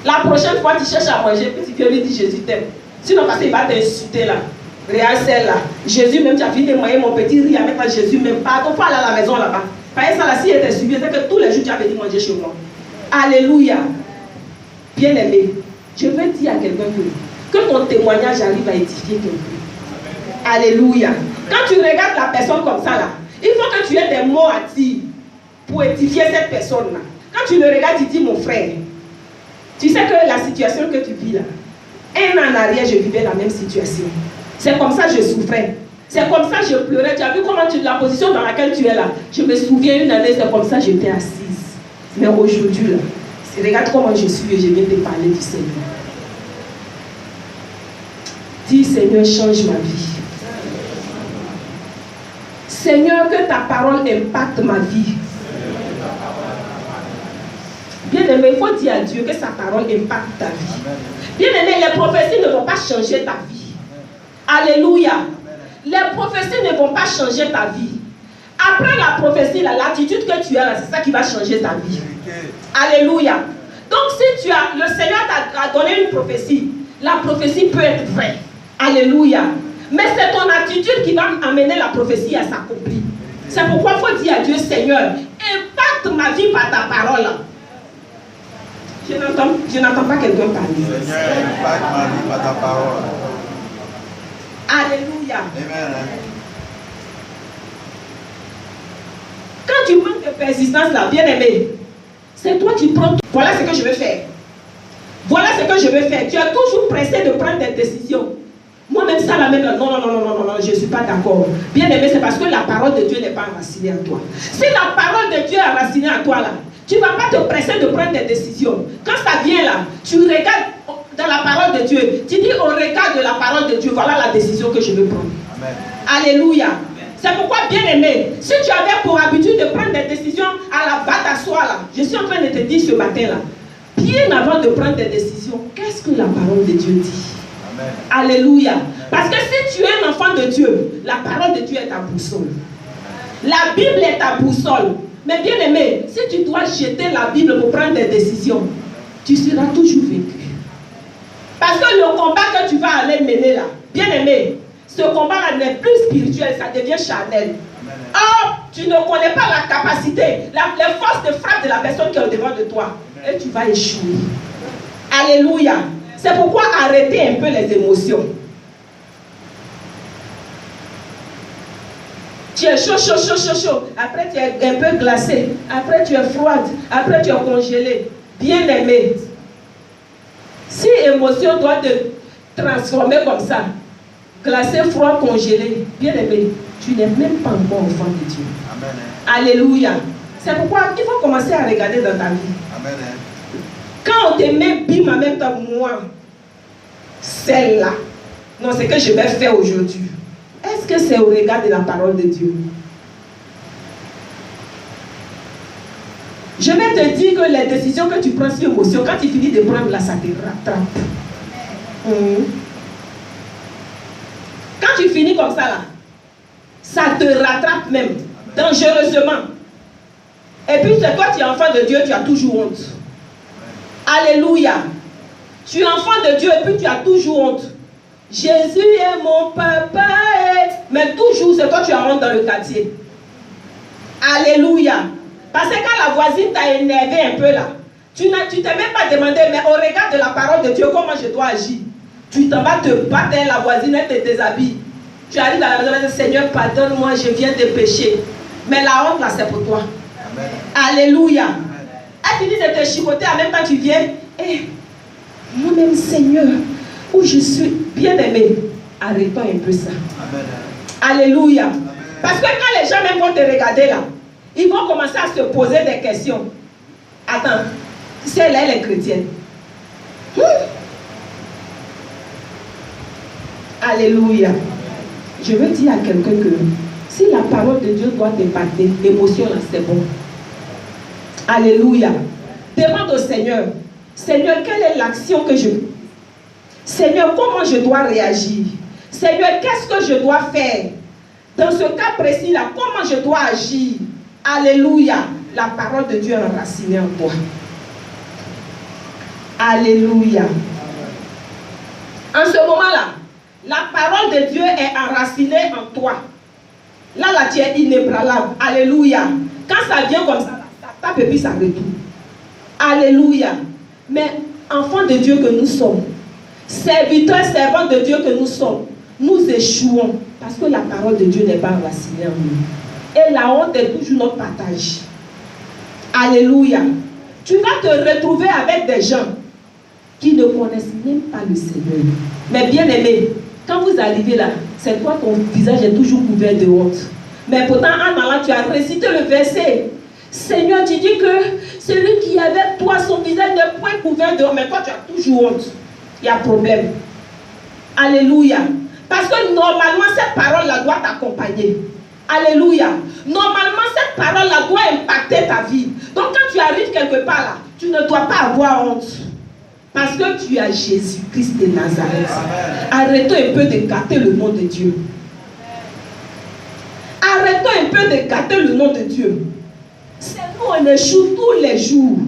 [SPEAKER 1] La prochaine fois, tu cherches à manger, puis tu viens lui dire Jésus t'aime. Sinon, parce qu'il va t'insulter là. Regarde celle là. Jésus même, tu as fini de manger mon petit riz, à mettre à Jésus même. Pardon, pas aller à la maison là-bas. Par exemple, si elle était suivie, c'est que tous les jours tu as venu manger chez moi. Alléluia. Bien aimé, je veux dire à quelqu'un que ton témoignage arrive à édifier quelqu'un. Alléluia. Quand tu regardes la personne comme ça là, il faut que tu aies des mots à dire pour édifier cette personne là. Quand tu le regardes, tu dis mon frère, tu sais que la situation que tu vis là, un an en arrière, je vivais la même situation. C'est comme ça que je souffrais. C'est comme ça que je pleurais. Tu as vu comment la position dans laquelle tu es là. Je me souviens une année, c'est comme ça que j'étais assise. Mais aujourd'hui là, regarde comment je suis et je viens te parler du Seigneur. Dis Seigneur, change ma vie. Seigneur, que ta parole impacte ma vie. Bien aimé, il faut dire à Dieu que sa parole impacte ta vie. Bien aimé, les prophéties ne vont pas changer ta vie. Alléluia. Les prophéties ne vont pas changer ta vie. Après la prophétie, l'attitude que tu as là, c'est ça qui va changer ta vie. Alléluia. Donc si le Seigneur t'a donné une prophétie, la prophétie peut être vraie. Alléluia. Mais c'est ton attitude qui va amener la prophétie à s'accomplir. C'est pourquoi il faut dire à Dieu, Seigneur, impacte ma vie par ta parole. Je n'entends pas quelqu'un parler.
[SPEAKER 3] Seigneur, impacte ma vie par ta parole.
[SPEAKER 1] Alléluia.
[SPEAKER 3] Amen.
[SPEAKER 1] Quand tu manques de persistance là, bien aimé, c'est toi qui prends. Voilà ce que je veux faire. Voilà ce que je veux faire. Tu es toujours pressé de prendre des décisions. Moi-même, ça, la même, non, je ne suis pas d'accord. Bien aimé, c'est parce que la parole de Dieu n'est pas enracinée en toi. Si la parole de Dieu est enracinée en toi, là, Tu ne vas pas te presser de prendre des décisions. Quand ça vient là, tu regardes dans la parole de Dieu. Tu dis au regard de la parole de Dieu, voilà la décision que je vais prendre. Amen. Alléluia. C'est pourquoi, bien aimé, si tu avais pour habitude de prendre des décisions à la va t'asseoir là, je suis en train de te dire ce matin là, bien avant de prendre des décisions, qu'est-ce que la parole de Dieu dit? Amen. Alléluia. Amen. Parce que si tu es un enfant de Dieu, la parole de Dieu est ta boussole. La Bible est ta boussole. Mais bien aimé, si tu dois jeter la Bible pour prendre des décisions, tu seras toujours vaincu. Parce que le combat que tu vas aller mener là, bien aimé, ce combat-là n'est plus spirituel, ça devient charnel. Or, tu ne connais pas la capacité, les forces de frappe de la personne qui est au devant de toi. Et tu vas échouer. Alléluia. C'est pourquoi arrêtez un peu les émotions. Tu es chaud, chaud, chaud, chaud, chaud. Après, tu es un peu glacé. Après, tu es froide. Après, tu es congelé. Bien aimé. Si l'émotion doit te transformer comme ça, glacé, froid, congelé, bien aimé, tu n'es même pas encore enfant de Dieu. Amen. Alléluia. C'est pourquoi il faut commencer à regarder dans ta vie. Amen. Quand on te met bim en même temps, moi, celle-là, non, c'est que je vais faire aujourd'hui. Est-ce que c'est au regard de la parole de Dieu? Je vais te dire que les décisions que tu prends sur émotion, quand tu finis de prendre là, ça te rattrape. Quand tu finis comme ça là, ça te rattrape même, dangereusement. Et puis c'est toi, tu es enfant de Dieu, tu as toujours honte. Alléluia. Tu es enfant de Dieu et puis tu as toujours honte. Jésus est mon papa. Mais toujours, c'est toi, tu as honte dans le quartier. Alléluia. Parce que quand la voisine t'a énervé un peu là, tu t'es même pas demandé, mais au regard de la parole de Dieu, comment je dois agir? Tu t'en vas te battre, la voisine, elle te déshabille. Tu arrives à la maison, tu dis, Seigneur, pardonne-moi, je viens de pécher. Mais la honte là, c'est pour toi. Amen. Alléluia. Elle finit de te chicoter, en même temps tu viens. Moi-même, Seigneur, où je suis bien aimé, arrête-toi un peu ça. Amen. Alléluia. Amen. Parce que quand les gens même vont te regarder là, ils vont commencer à se poser des questions. Attends, celle-là, elle est chrétienne. Alléluia. Je veux dire à quelqu'un que si la parole de Dieu doit t'impacter, l'émotion là, c'est bon. Alléluia. Demande au Seigneur, Seigneur, quelle est l'action que je... Seigneur, comment je dois réagir? Seigneur, qu'est-ce que je dois faire? Dans ce cas précis là, comment je dois agir? Alléluia. La parole de Dieu est enracinée en toi. Alléluia. En ce moment-là, la parole de Dieu est enracinée en toi. Là, tu es inébranlable. Alléluia. Quand ça vient comme ça, ça tape et puis ça retourne. Alléluia. Mais enfants de Dieu que nous sommes, serviteurs, servants de Dieu que nous sommes, nous échouons parce que la parole de Dieu n'est pas enracinée en nous. Et la honte est toujours notre partage. Alléluia. Tu vas te retrouver avec des gens qui ne connaissent même pas le Seigneur. Mais bien aimé, quand vous arrivez là, c'est toi, ton visage est toujours couvert de honte. Mais pourtant, en allant, tu as récité le verset. Seigneur, tu dis que celui qui est avec toi, son visage n'est point couvert de honte. Mais toi, tu as toujours honte. Il y a problème. Alléluia. Parce que normalement, cette parole-là doit t'accompagner. Alléluia. Normalement, cette parole-là doit impacter ta vie. Donc, quand tu arrives quelque part là, tu ne dois pas avoir honte. Parce que tu as Jésus-Christ de Nazareth. Arrêtons un peu de gâter le nom de Dieu. Arrêtons un peu de gâter le nom de Dieu. C'est nous, on échoue tous les jours.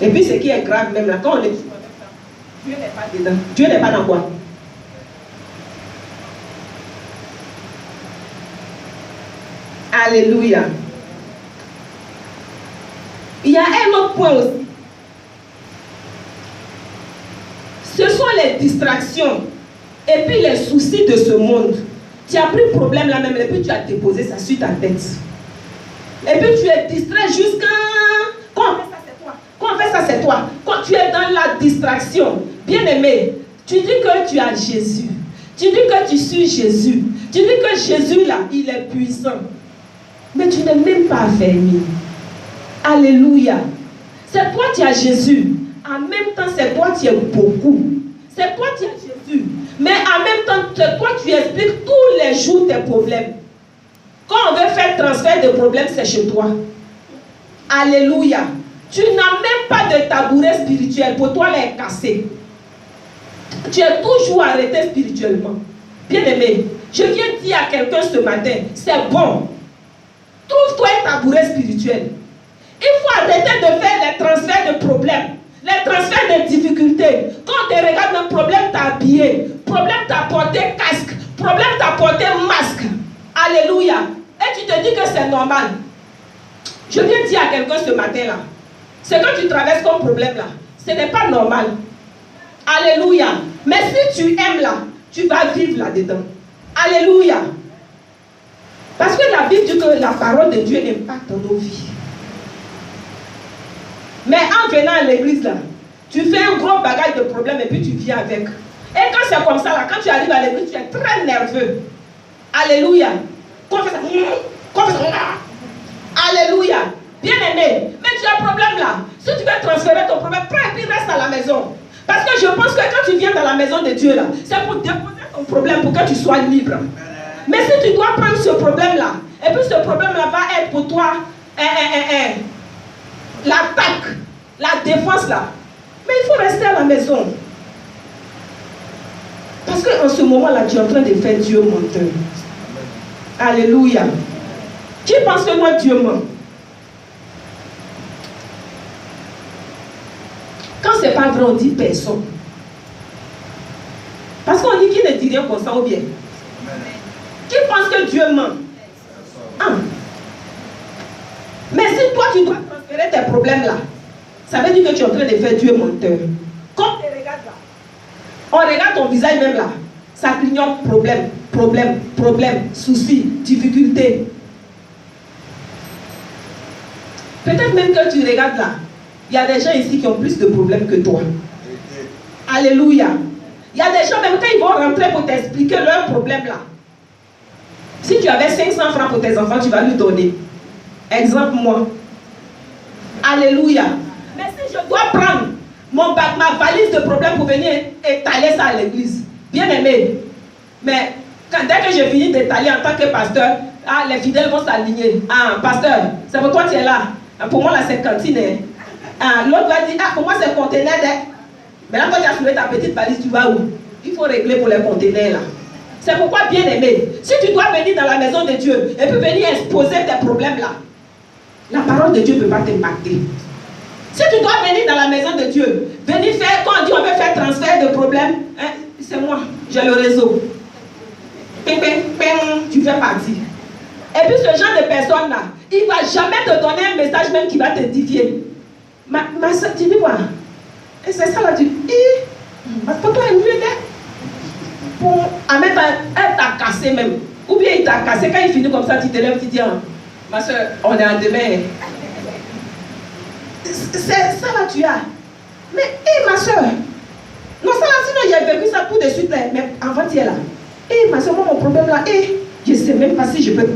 [SPEAKER 1] Et puis, ce qui est grave même là, quand on échoue, Dieu n'est pas dedans. Dieu n'est pas dans quoi? Alléluia. Il y a un autre point aussi. Ce sont les distractions et puis les soucis de ce monde. Tu as pris problème là même et puis tu as déposé ça sur ta tête. Et puis tu es distrait jusqu'à... Quand on fait ça, c'est toi. Quand on fait ça, c'est toi. Quand tu es dans la distraction, bien aimé, tu dis que tu as Jésus. Tu dis que tu suis Jésus. Tu dis que Jésus là, il est puissant. Mais tu n'es même pas affermi. Alléluia. C'est toi qui as Jésus. En même temps, c'est toi qui as beaucoup. C'est toi qui as Jésus. Mais en même temps, c'est toi qui expliques tous les jours tes problèmes. Quand on veut faire transfert de problèmes, c'est chez toi. Alléluia. Tu n'as même pas de tabouret spirituel. Pour toi, elle est cassée. Tu es toujours arrêté spirituellement. Bien-aimé, je viens dire à quelqu'un ce matin, c'est bon. Trouve-toi un tabouret spirituel. Il faut arrêter de faire les transferts de problèmes, les transferts de difficultés. Quand on te regarde, un problème t'a habillé, problème t'a porté casque, problème t'a porté masque. Alléluia. Et tu te dis que c'est normal. Je viens dire à quelqu'un ce matin-là, ce que tu traverses comme problème là, ce n'est pas normal. Alléluia. Mais si tu aimes là, tu vas vivre là-dedans. Alléluia. Parce que la Bible dit que la parole de Dieu impacte nos vies. Mais en venant à l'église là, tu fais un gros bagage de problèmes et puis tu viens avec. Et quand c'est comme ça là, quand tu arrives à l'église, tu es très nerveux. Alléluia. Alléluia. Bien-aimé, mais tu as un problème là. Si tu veux transférer ton problème, prends et puis reste à la maison. Parce que je pense que quand tu viens dans la maison de Dieu là, c'est pour déposer ton problème pour que tu sois libre. Mais si tu dois prendre ce problème là, et puis ce problème là va être pour toi l'attaque, la défense là, mais il faut rester à la maison. Parce qu'en ce moment là, tu es en train de faire Dieu menteur. Alléluia. Qui pense que moi Dieu ment? Quand c'est pas vrai, on dit personne. Parce qu'on dit qu'il ne dit rien comme ça ou bien. Qui pense que Dieu ment? Ah. Mais si toi tu dois transférer tes problèmes là, ça veut dire que tu es en train de faire Dieu menteur. Quand tu regardes là, on regarde ton visage même là, ça clignote problème, problème, problème, soucis, difficultés. Peut-être même que tu regardes là, il y a des gens ici qui ont plus de problèmes que toi. Alléluia. Il y a des gens même quand ils vont rentrer pour t'expliquer leur problème là. Si tu avais 500 francs pour tes enfants, tu vas lui donner. Exemple moi. Alléluia. Mais si je dois prendre ma valise de problèmes pour venir étaler ça à l'église, bien aimé. Mais dès que j'ai fini d'étaler en tant que pasteur, les fidèles vont s'aligner. Pasteur, c'est pour toi que tu es là. Pour moi, là, c'est cantine. L'autre va dire, pour moi, c'est conteneur. Mais là, quand tu as soulevé ta petite valise, tu vas où? Il faut régler pour les conteneurs là. C'est pourquoi, bien aimé, si tu dois venir dans la maison de Dieu et puis venir exposer tes problèmes là, la parole de Dieu ne peut pas t'impacter. Si tu dois venir dans la maison de Dieu, venir faire, quand on dit on veut faire transfert de problèmes, c'est moi, j'ai le réseau. Ping, ping, ping, tu fais partie. Et puis ce genre de personne là, il ne va jamais te donner un message même qui va t'édifier. Ma soeur, tu dis quoi? Et c'est ça là, tu dis, parce que toi, elle veut pour en même temps, elle t'a cassé même. Ou bien il t'a cassé, quand il finit comme ça, tu te lèves, tu dis, ma soeur, on est en demain. C'est ça là, tu as. Mais, ma soeur, non, ça là, sinon j'ai vécu ça tout de suite là, mais avant-hier là. Ma soeur, moi, mon problème là, je ne sais même pas si je peux.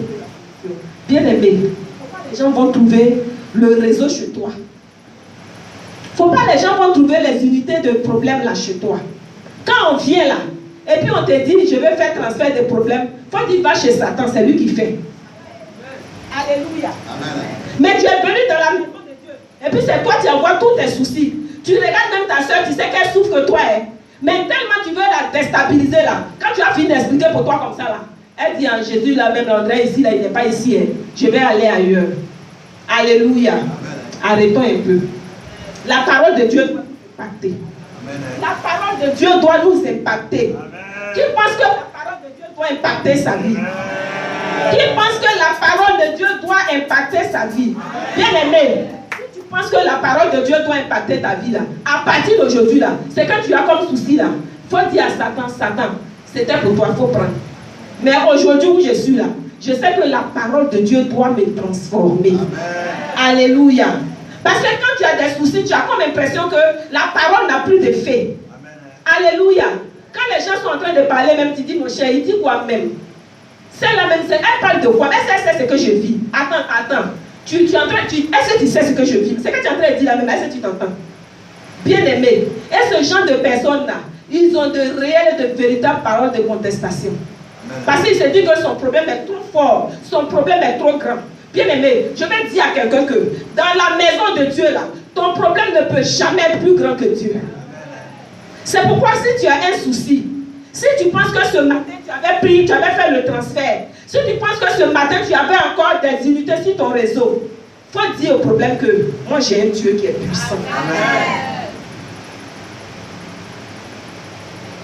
[SPEAKER 1] Bien aimé, les gens vont trouver le réseau chez toi. Faut pas les gens vont trouver les unités de problèmes là chez toi. Quand on vient là, et puis on te dit, je vais faire transfert de problèmes, faut dire, va chez Satan, c'est lui qui fait. Alléluia. Amen. Mais tu es venu dans la maison de Dieu. Et puis c'est toi qui envoies tous tes soucis. Tu regardes même ta soeur, tu sais qu'elle souffre que toi. Mais tellement tu veux la déstabiliser là. Quand tu as fini d'expliquer pour toi comme ça là, elle dit en Jésus là même, l'André ici là, il n'est pas ici. Je vais aller ailleurs. Alléluia. Amen. Arrêtons un peu. La parole de Dieu doit nous impacter. Amen. La parole de Dieu doit nous impacter. Amen. Qui pense que la parole de Dieu doit impacter sa vie? Qui pense que la parole de Dieu doit impacter sa vie? Bien aimé, si tu penses que la parole de Dieu doit impacter ta vie là, à partir d'aujourd'hui là, c'est que tu as comme souci là, il faut dire à Satan, Satan, c'était pour toi, il faut prendre. Mais aujourd'hui où je suis là, je sais que la parole de Dieu doit me transformer. Amen. Alléluia. Parce que quand tu as des soucis, tu as comme l'impression que la parole n'a plus d'effet. Alléluia. Quand les gens sont en train de parler, même tu dis, mon cher, il dit quoi même? C'est la même, elle parle de quoi? Est-ce qu'elle sait ce que je vis? Attends. Tu es en train, est-ce que tu sais ce que je vis? C'est que tu es en train de dire la même, est-ce que tu t'entends? Bien aimé, et ce genre de personnes-là, ils ont de réelles et de véritables paroles de contestation. Parce qu'il se dit que son problème est trop fort, son problème est trop grand. Bien aimé, je vais dire à quelqu'un que dans la maison de Dieu là, ton problème ne peut jamais être plus grand que Dieu. C'est pourquoi si tu as un souci, si tu penses que ce matin tu avais fait le transfert, si tu penses que ce matin tu avais encore des unités sur ton réseau, il faut dire au problème que moi j'ai un Dieu qui est puissant. Amen.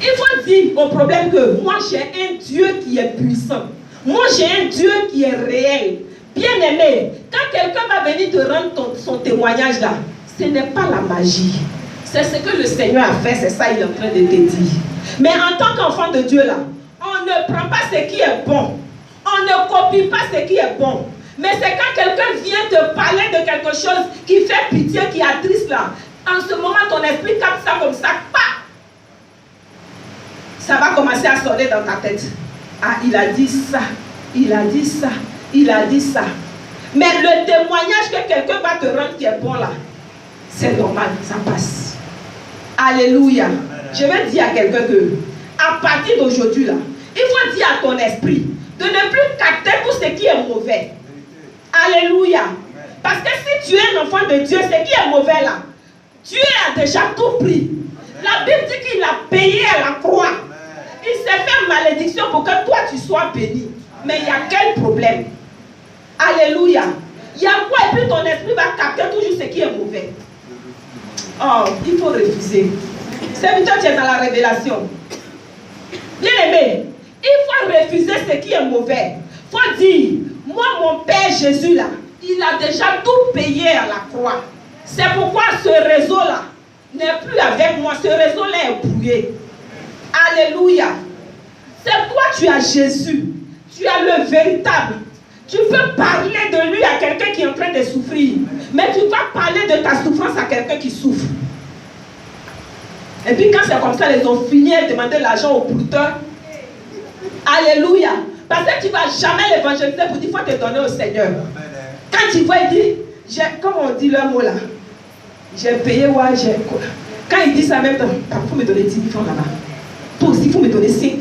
[SPEAKER 1] Il faut dire au problème que moi j'ai un Dieu qui est puissant. Moi j'ai un Dieu qui est réel. Bien aimé, quand quelqu'un va venir te rendre son témoignage là, ce n'est pas la magie. C'est ce que le Seigneur a fait, c'est ça il est en train de te dire. Mais en tant qu'enfant de Dieu là, on ne prend pas ce qui est bon. On ne copie pas ce qui est bon. Mais c'est quand quelqu'un vient te parler de quelque chose qui fait pitié, qui attriste là, en ce moment ton esprit capte ça comme ça, ça va commencer à sonner dans ta tête. Ah, il a dit ça, il a dit ça, il a dit ça. Mais le témoignage que quelqu'un va te rendre qui est bon là, c'est normal, ça passe. Alléluia. Je vais dire à quelqu'un que, à partir d'aujourd'hui là, il faut dire à ton esprit de ne plus capter tout ce qui est mauvais. Alléluia. Parce que si tu es un enfant de Dieu, ce qui est mauvais là, Dieu a déjà tout pris. La Bible dit qu'il a payé à la croix. Il s'est fait malédiction pour que toi tu sois béni. Mais il y a quel problème? Alléluia. Il y a quoi? Et puis ton esprit va capter toujours ce qui est mauvais. Oh, il faut refuser. C'est toi, tu es dans la révélation. Bien aimé, il faut refuser ce qui est mauvais. Il faut dire, moi mon Père Jésus là, il a déjà tout payé à la croix. C'est pourquoi ce réseau là n'est plus avec moi. Ce réseau là est brouillé. Alléluia. C'est toi, tu as Jésus. Tu as le véritable. Tu peux parler de lui à quelqu'un qui est en train de souffrir. Mais tu vas parler de ta souffrance à quelqu'un qui souffre. Et puis quand c'est comme ça, ils ont fini à demander l'argent au porteur. Alléluia. Parce que tu ne vas jamais l'évangéliser pour dire qu'il faut te donner au Seigneur. Quand tu vois, il dit, comme on dit le mot là, j'ai payé, ouais, j'ai quoi. Quand il dit ça même temps, il faut me donner 10 000 francs là-bas. Toi aussi, il faut me donner 5 000.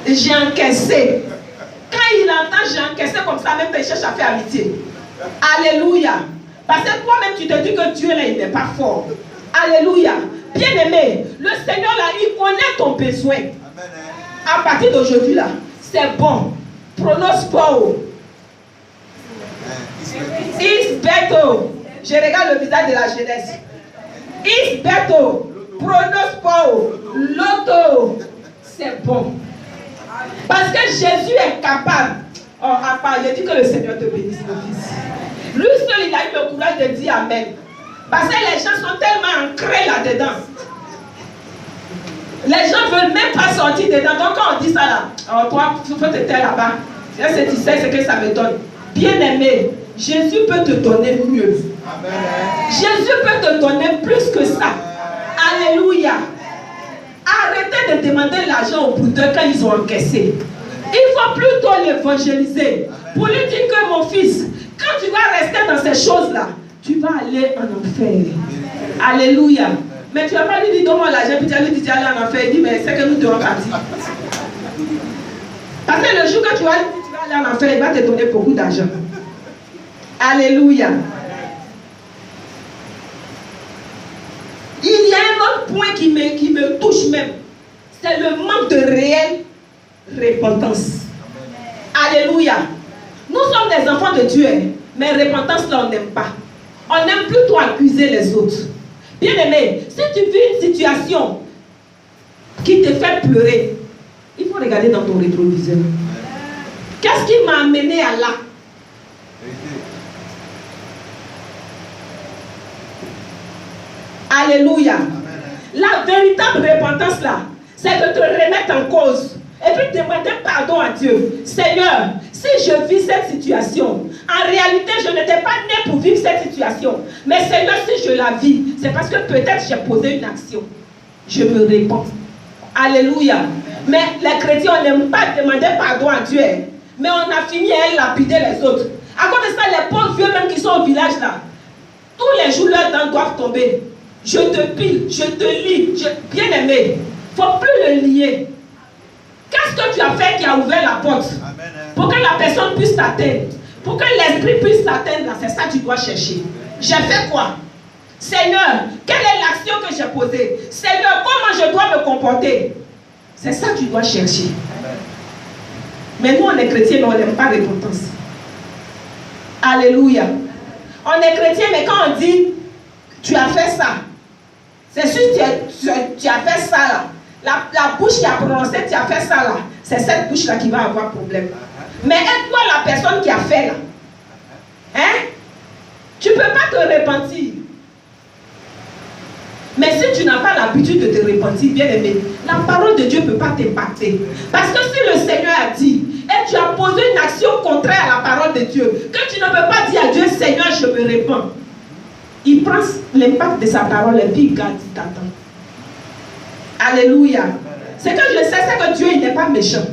[SPEAKER 1] J'ai encaissé. Quand il entend j'ai encaissé comme ça, même il cherche à faire amitié. Alléluia. Parce que toi-même, tu te dis que Dieu là, il n'est pas fort. Alléluia. Bien aimé, le Seigneur là, il connaît ton besoin. À partir d'aujourd'hui là, c'est bon. Pronosporo. Is beto. Je regarde le visage de la jeunesse. Is beto. Pronosporo. Loto. C'est bon. Parce que Jésus est capable. Oh, à part, je dis que le Seigneur te bénisse, mon fils. Lui seul, il a eu le courage de dire Amen. Parce que les gens sont tellement ancrés là-dedans. Les gens ne veulent même pas sortir dedans. Donc quand on dit ça là, oh, toi, tu peux te taire là-bas. Tu sais ce que ça me donne. Bien aimé, Jésus peut te donner mieux. Amen. Jésus peut te donner plus que ça. Alléluia. Arrêtez de demander l'argent aux brouteurs quand ils ont encaissé. Il faut plutôt l'évangéliser. Pour lui dire que mon fils, quand tu vas rester dans ces choses-là, tu vas aller en enfer. Alléluia. Mais tu ne vas pas lui dire donne-moi l'argent, puis tu vas lui dire aller en enfer. Il dit mais c'est que nous devons partir. Parce que le jour que tu vas aller en enfer, il va te donner beaucoup d'argent. Alléluia. Il y a un autre point qui me touche même. C'est le manque de réelle repentance. Alléluia. Nous sommes des enfants de Dieu, mais repentance là on n'aime pas. On aime plutôt accuser les autres. Bien aimé, si tu vis une situation qui te fait pleurer, il faut regarder dans ton rétroviseur. Qu'est-ce qui m'a amené à là? Alléluia. La véritable repentance là, c'est de te remettre en cause. Et puis demander pardon à Dieu. Seigneur, si je vis cette situation, en réalité je n'étais pas né pour vivre cette situation. Mais Seigneur, si je la vis, c'est parce que peut-être j'ai posé une action. Je me réponds. Alléluia. Mais les chrétiens, on n'aime pas demander pardon à Dieu. Mais on a fini à lapider les autres. À cause de ça, les pauvres vieux même qui sont au village là, tous les jours leurs dents doivent tomber. Je te pile, je te lie, bien aimé. Il ne faut plus le lier. Qu'est-ce que tu as fait qui a ouvert la porte? Pour que la personne puisse t'atteindre. Pour que l'esprit puisse t'atteindre, c'est ça que tu dois chercher. J'ai fait quoi? Seigneur, quelle est l'action que j'ai posée? Seigneur, comment je dois me comporter? C'est ça que tu dois chercher. Mais nous, on est chrétiens, mais on n'aime pas la repentance. Alléluia. On est chrétien, mais quand on dit tu as fait ça, c'est sûr que tu as fait ça là. La bouche qui a prononcé tu as fait ça là, c'est cette bouche là qui va avoir problème. Mais aide-toi la personne qui a fait là. Hein? Tu ne peux pas te repentir. Mais si tu n'as pas l'habitude de te repentir, bien aimé, la parole de Dieu ne peut pas t'impacter. Parce que si le Seigneur a dit, et tu as posé une action contraire à la parole de Dieu, que tu ne peux pas dire à Dieu, Seigneur, je me répands. Il prend l'impact de sa parole et puis il garde, il t'attend. Alléluia. Ce que je sais, c'est que Dieu, il n'est pas méchant.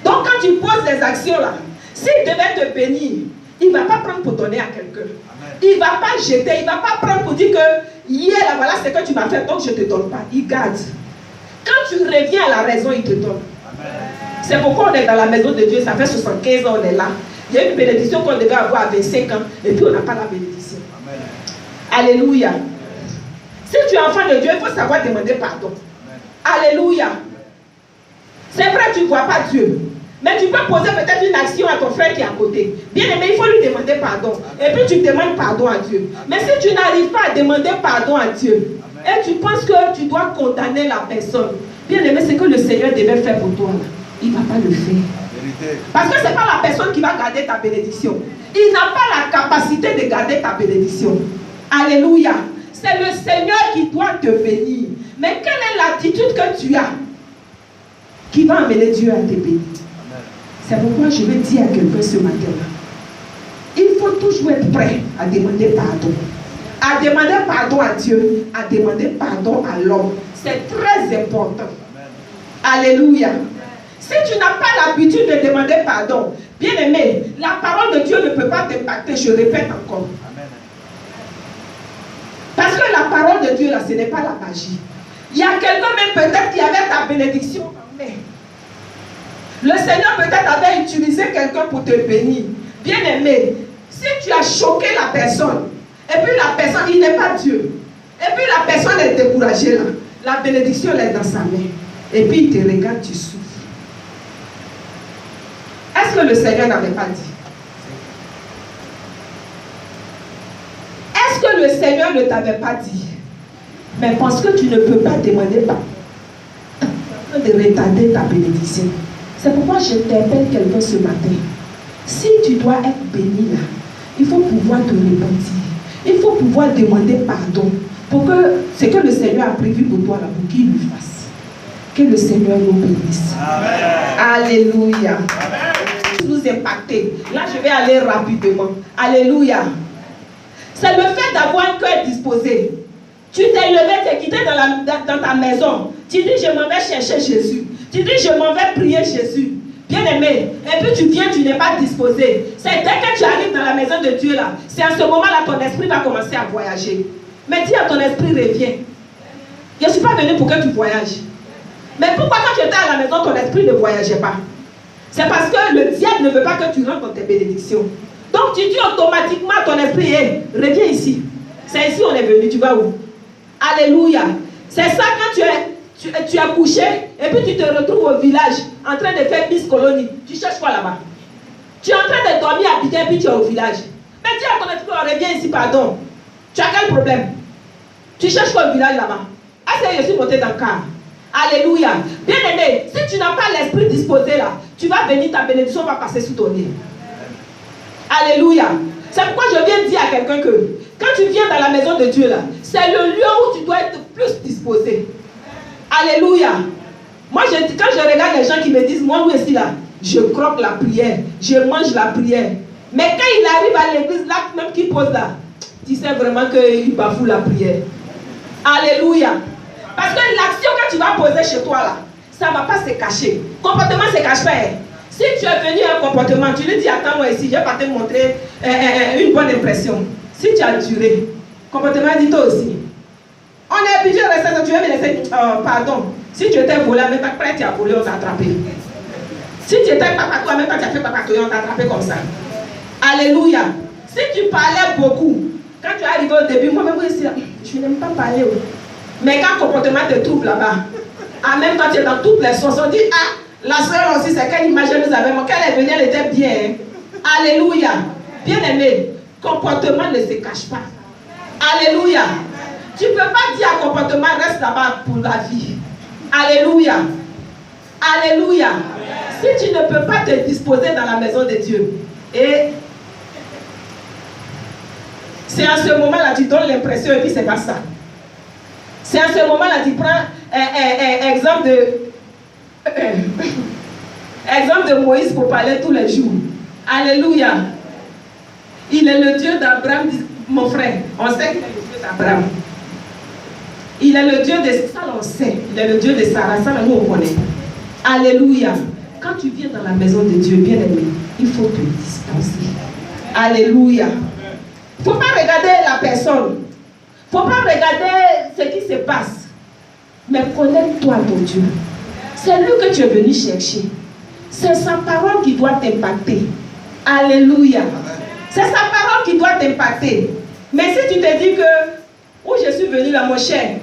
[SPEAKER 1] Donc quand tu poses des actions là, s'il devait te bénir, il ne va pas prendre pour donner à quelqu'un. Il ne va pas jeter, il ne va pas prendre pour dire que hier, là, voilà ce que tu m'as fait, donc je ne te donne pas. Il garde. Quand tu reviens à la raison, il te donne. C'est pourquoi on est dans la maison de Dieu, ça fait 75 ans, on est là. Il y a une bénédiction qu'on devait avoir à 25 ans, et puis on n'a pas la bénédiction. Alléluia. Si tu es enfant de Dieu, il faut savoir demander pardon. Alléluia. C'est vrai, tu ne vois pas Dieu. Mais tu peux poser peut-être une action à ton frère qui est à côté. Bien aimé, il faut lui demander pardon. Et puis tu demandes pardon à Dieu. Mais si tu n'arrives pas à demander pardon à Dieu, et tu penses que tu dois condamner la personne, bien aimé, c'est que le Seigneur devait faire pour toi. Il ne va pas le faire. Parce que ce n'est pas la personne qui va garder ta bénédiction. Il n'a pas la capacité de garder ta bénédiction. Alléluia. C'est le Seigneur qui doit te bénir. Mais quelle est l'attitude que tu as qui va amener Dieu à te bénir? C'est pourquoi je vais dire à quelqu'un ce matin-là. Il faut toujours être prêt à demander pardon. À demander pardon à Dieu, à demander pardon à l'homme. C'est très important. Alléluia. Si tu n'as pas l'habitude de demander pardon, bien aimé, la parole de Dieu ne peut pas t'impacter, je répète encore. Parce que la parole de Dieu, là, ce n'est pas la magie. Il y a quelqu'un même peut-être qui avait ta bénédiction en main. Le Seigneur peut-être avait utilisé quelqu'un pour te bénir. Bien aimé, si tu as choqué la personne, et puis la personne, il n'est pas Dieu, et puis la personne est découragée là, la bénédiction elle est dans sa main, et puis il te regarde, tu souffres. Est-ce que le Seigneur n'avait pas dit? Est-ce que le Seigneur ne t'avait pas dit? Mais parce que tu ne peux pas demander pardon, de retarder ta bénédiction. C'est pourquoi je t'appelle quelqu'un ce matin. Si tu dois être béni là, il faut pouvoir te repentir. Il faut pouvoir demander pardon pour que ce que le Seigneur a prévu pour toi là, pour qu'il le fasse. Que le Seigneur nous bénisse. Amen. Alléluia. Amen. Nous impacter. Là, je vais aller rapidement. Alléluia. C'est le fait d'avoir un cœur disposé. Tu t'es levé, tu es quitté dans ta maison. Tu dis, je m'en vais chercher Jésus. Tu dis, je m'en vais prier Jésus. Bien aimé. Et puis tu viens, tu n'es pas disposé. C'est dès que tu arrives dans la maison de Dieu là, c'est à ce moment-là ton esprit va commencer à voyager. Mais dis à ton esprit, reviens. Je ne suis pas venu pour que tu voyages. Mais pourquoi quand tu étais à la maison, ton esprit ne voyageait pas? C'est parce que le diable ne veut pas que tu rentres dans tes bénédictions. Donc tu dis automatiquement à ton esprit, hey, reviens ici. C'est ici on est venu, tu vas où? Alléluia. C'est ça quand tu es couché et puis tu te retrouves au village en train de faire Miss Colonie. Tu cherches quoi là-bas? Tu es en train de dormir à Bidin et puis tu es au village. Mais dis à ton esprit, on revient ici, pardon. Tu as quel problème? Tu cherches quoi au village là-bas? Ah, c'est je suis monté dans le car. Alléluia. Bien aimé, si tu n'as pas l'esprit disposé là, tu vas venir, ta bénédiction va passer sous ton nez. Alléluia. C'est pourquoi je viens dire à quelqu'un que quand tu viens dans la maison de Dieu là, c'est le lieu où tu dois être plus disposé. Alléluia. Moi, quand je regarde les gens qui me disent, moi, où est-ce là? Je croque la prière, je mange la prière. Mais quand il arrive à l'église, là, même qu'il pose là, tu sais vraiment qu'il bafoue la prière. Alléluia. Parce que l'action que tu vas poser chez toi là, ça ne va pas se cacher. Comportement ne se cache pas. Si tu es venu à un comportement, tu lui dis attends-moi ici, je vais pas te montrer une bonne impression. Si tu as duré, comportement dit toi aussi. On est habitué à rester, tu veux me laisser, pardon. Si tu étais volé, même après tu as volé, on t'a attrapé. Si tu étais papatouille, même quand tu as fait papatouille, on t'a attrapé comme ça. Alléluia. Si tu parlais beaucoup, quand tu es arrivé au début, moi-même, je n'aime pas parler. Mais quand le comportement te trouve là-bas, en même temps, tu es dans toutes les sources, on dit, ah, la soeur aussi, c'est quelle image nous avons. Quand elle est venue, elle était bien. Alléluia. Bien aimé, comportement ne se cache pas. Alléluia. Tu ne peux pas dire à comportement, reste là-bas pour la vie. Alléluia. Alléluia. Si tu ne peux pas te disposer dans la maison de Dieu, et c'est à ce moment-là que tu donnes l'impression, et puis c'est pas ça. C'est à ce moment-là que tu prends exemple de Moïse pour parler tous les jours. Alléluia. Il est le Dieu d'Abraham, mon frère. On sait qu'il est le Dieu d'Abraham. Il est le Dieu de Sarah, on sait. Il est le Dieu de Sarah, ça nous on connaît. Alléluia. Quand tu viens dans la maison de Dieu, bien aimé, il faut te dispenser. Alléluia. Il ne faut pas regarder la personne. Il ne faut pas regarder ce qui se passe. Mais connais-toi ton Dieu. C'est lui que tu es venu chercher. C'est sa parole qui doit t'impacter. Alléluia. C'est sa parole qui doit t'impacter. Mais si tu te dis que où je suis venu là, mon cher,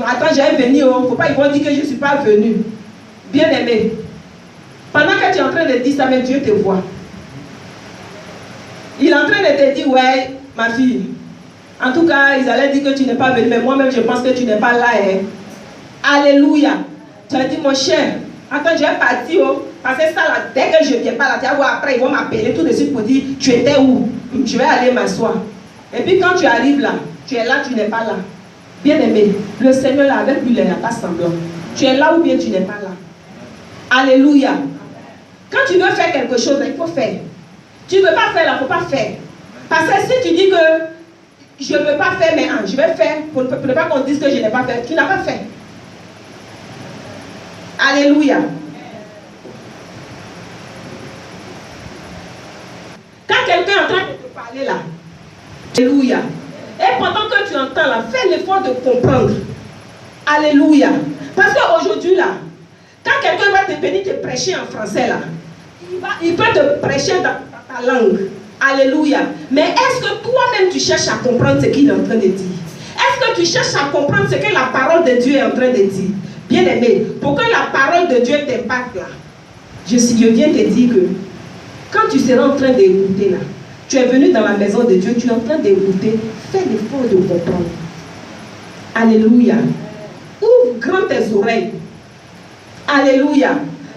[SPEAKER 1] attends, j'ai venu, il ne faut pas, ils vont dire que je ne suis pas venu. Bien aimé. Pendant que tu es en train de dire ça, mais Dieu te voit. Il est en train de te dire, ouais, ma fille. En tout cas, ils allaient dire que tu n'es pas venu, mais moi-même, je pense que tu n'es pas là. Hein. Alléluia. Tu as dit, mon cher, attends, je vais partir. Oh, parce que ça, là, dès que je ne viens pas là, tu vas voir après, ils vont m'appeler tout de suite pour dire, tu étais où? Je vais aller m'asseoir. Et puis quand tu arrives là, tu es là, tu n'es pas là. Bien aimé, le Seigneur là, avec lui, il n'a pas semblant. Tu es là ou bien tu n'es pas là. Alléluia. Quand tu veux faire quelque chose, il faut faire. Tu ne veux pas faire, il ne faut pas faire. Parce que si tu dis que je ne veux pas faire, mais je vais faire, pour ne pas qu'on dise que je n'ai pas fait, tu n'as pas fait. Alléluia. Quand quelqu'un est en train de te parler là, alléluia. Et pendant que tu entends là, fais l'effort de comprendre. Alléluia. Parce qu'aujourd'hui là, quand quelqu'un va te venir te prêcher en français là, il peut te prêcher dans ta langue. Alléluia. Mais est-ce que toi-même tu cherches à comprendre ce qu'il est en train de dire? Est-ce que tu cherches à comprendre ce que la parole de Dieu est en train de dire? Bien aimé, pour que la parole de Dieu t'impacte là, je viens te dire que quand tu seras en train d'écouter là, tu es venu dans la maison de Dieu, tu es en train d'écouter, fais l'effort de comprendre. Alléluia. Ouvre grand tes oreilles. Alléluia.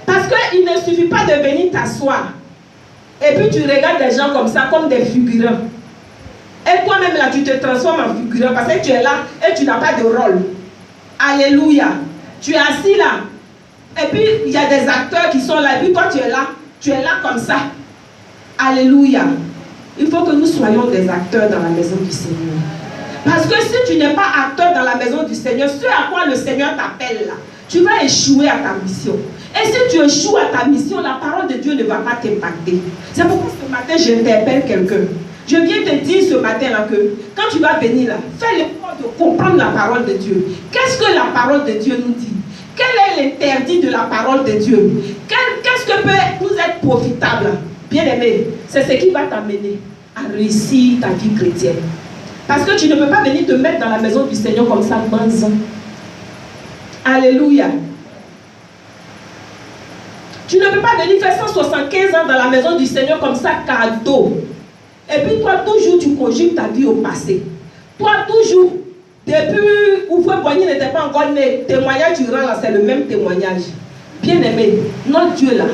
[SPEAKER 1] Parce qu'il ne suffit pas de venir t'asseoir et puis tu regardes les gens comme ça, comme des figurants. Et toi-même là, tu te transformes en figurant parce que tu es là et tu n'as pas de rôle. Alléluia. Tu es assis là. Et puis il y a des acteurs qui sont là. Et puis toi tu es là comme ça. Alléluia. Il faut que nous soyons des acteurs dans la maison du Seigneur. Parce que si tu n'es pas acteur dans la maison du Seigneur, ce à quoi le Seigneur t'appelle là, tu vas échouer à ta mission. Et si tu échoues à ta mission, la parole de Dieu ne va pas t'impacter. C'est pourquoi ce matin, j'interpelle quelqu'un. Je viens te dire ce matin-là que quand tu vas venir là, fais l'effort de comprendre la parole de Dieu. Qu'est-ce que la parole de Dieu nous dit? Quel est l'interdit de la parole de Dieu? Qu'est-ce que peut nous être profitable? Bien aimé, c'est ce qui va t'amener à réussir ta vie chrétienne. Parce que tu ne peux pas venir te mettre dans la maison du Seigneur comme ça, banzan. Alléluia. Tu ne peux pas venir faire 175 ans dans la maison du Seigneur comme ça, cadeau. Et puis toi, toujours, tu conjugues ta vie au passé. Toi, toujours, depuis où Frère Boigny n'était pas encore né, témoignage tu rends là, c'est le même témoignage. Bien aimé, notre Dieu là,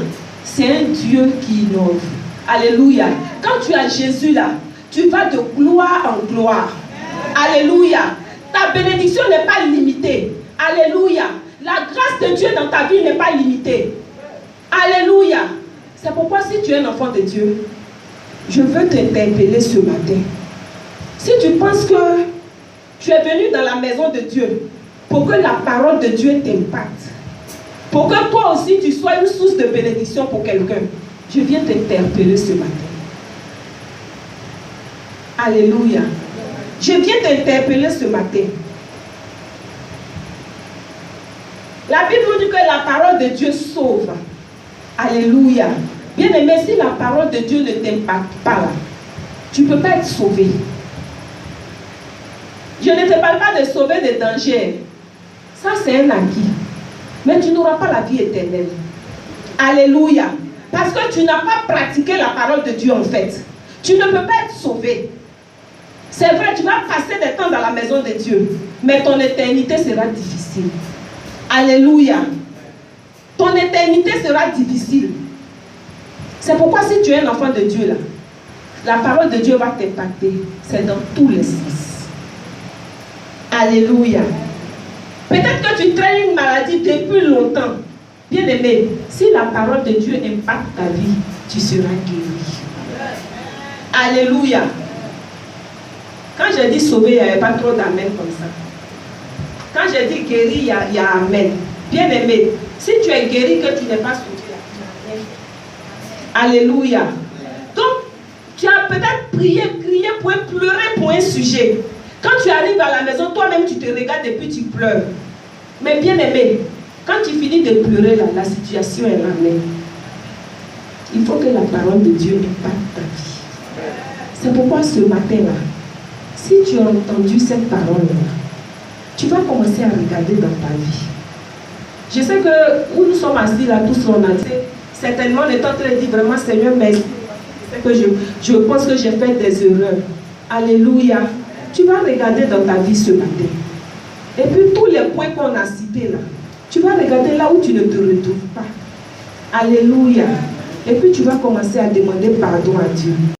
[SPEAKER 1] c'est un Dieu qui innove. Alléluia. Quand tu as Jésus là, tu vas de gloire en gloire. Alléluia. Ta bénédiction n'est pas limitée. Alléluia. La grâce de Dieu dans ta vie n'est pas limitée. Alléluia. C'est pourquoi si tu es un enfant de Dieu, je veux t'interpeller ce matin. Si tu penses que tu es venu dans la maison de Dieu pour que la parole de Dieu t'impacte, Pour que toi aussi tu sois une source de bénédiction pour quelqu'un. Je viens t'interpeller ce matin. Alléluia. Je viens t'interpeller ce matin. La Bible nous dit que la parole de Dieu sauve. Alléluia. Bien aimé, si la parole de Dieu ne t'impacte pas là, tu ne peux pas être sauvé. Je ne te parle pas de sauver des dangers. Ça, c'est un acquis. Mais tu n'auras pas la vie éternelle. Alléluia. Parce que tu n'as pas pratiqué la parole de Dieu en fait. Tu ne peux pas être sauvé. C'est vrai, tu vas passer des temps dans la maison de Dieu. Mais ton éternité sera difficile. Alléluia. Ton éternité sera difficile. C'est pourquoi si tu es un enfant de Dieu là, la parole de Dieu va t'impacter. C'est dans tous les sens. Alléluia. Peut-être que tu traînes une maladie depuis longtemps. Bien aimé, si la parole de Dieu impacte ta vie, tu seras guéri. Alléluia. Quand j'ai dit sauvé, il n'y avait pas trop d'amen comme ça. Quand j'ai dit guéri, il y a amen. Bien aimé, si tu es guéri, que tu n'es pas sauvé, alléluia. Donc, tu as peut-être prié, crié, pleuré pour un sujet. Quand tu arrives à la maison, toi-même tu te regardes et puis tu pleures. Mais bien aimé, quand tu finis de pleurer là, la situation est là même. Il faut que la parole de Dieu impacte ta vie. C'est pourquoi ce matin-là, si tu as entendu cette parole-là, tu vas commencer à regarder dans ta vie. Je sais que où nous sommes assis là, tous on a dit, certainement on est en train de dire vraiment Seigneur, merci. Que je pense que j'ai fait des erreurs. Alléluia. Tu vas regarder dans ta vie ce matin. Et puis tous les points qu'on a cités là, tu vas regarder là où tu ne te retrouves pas. Alléluia. Et puis tu vas commencer à demander pardon à Dieu.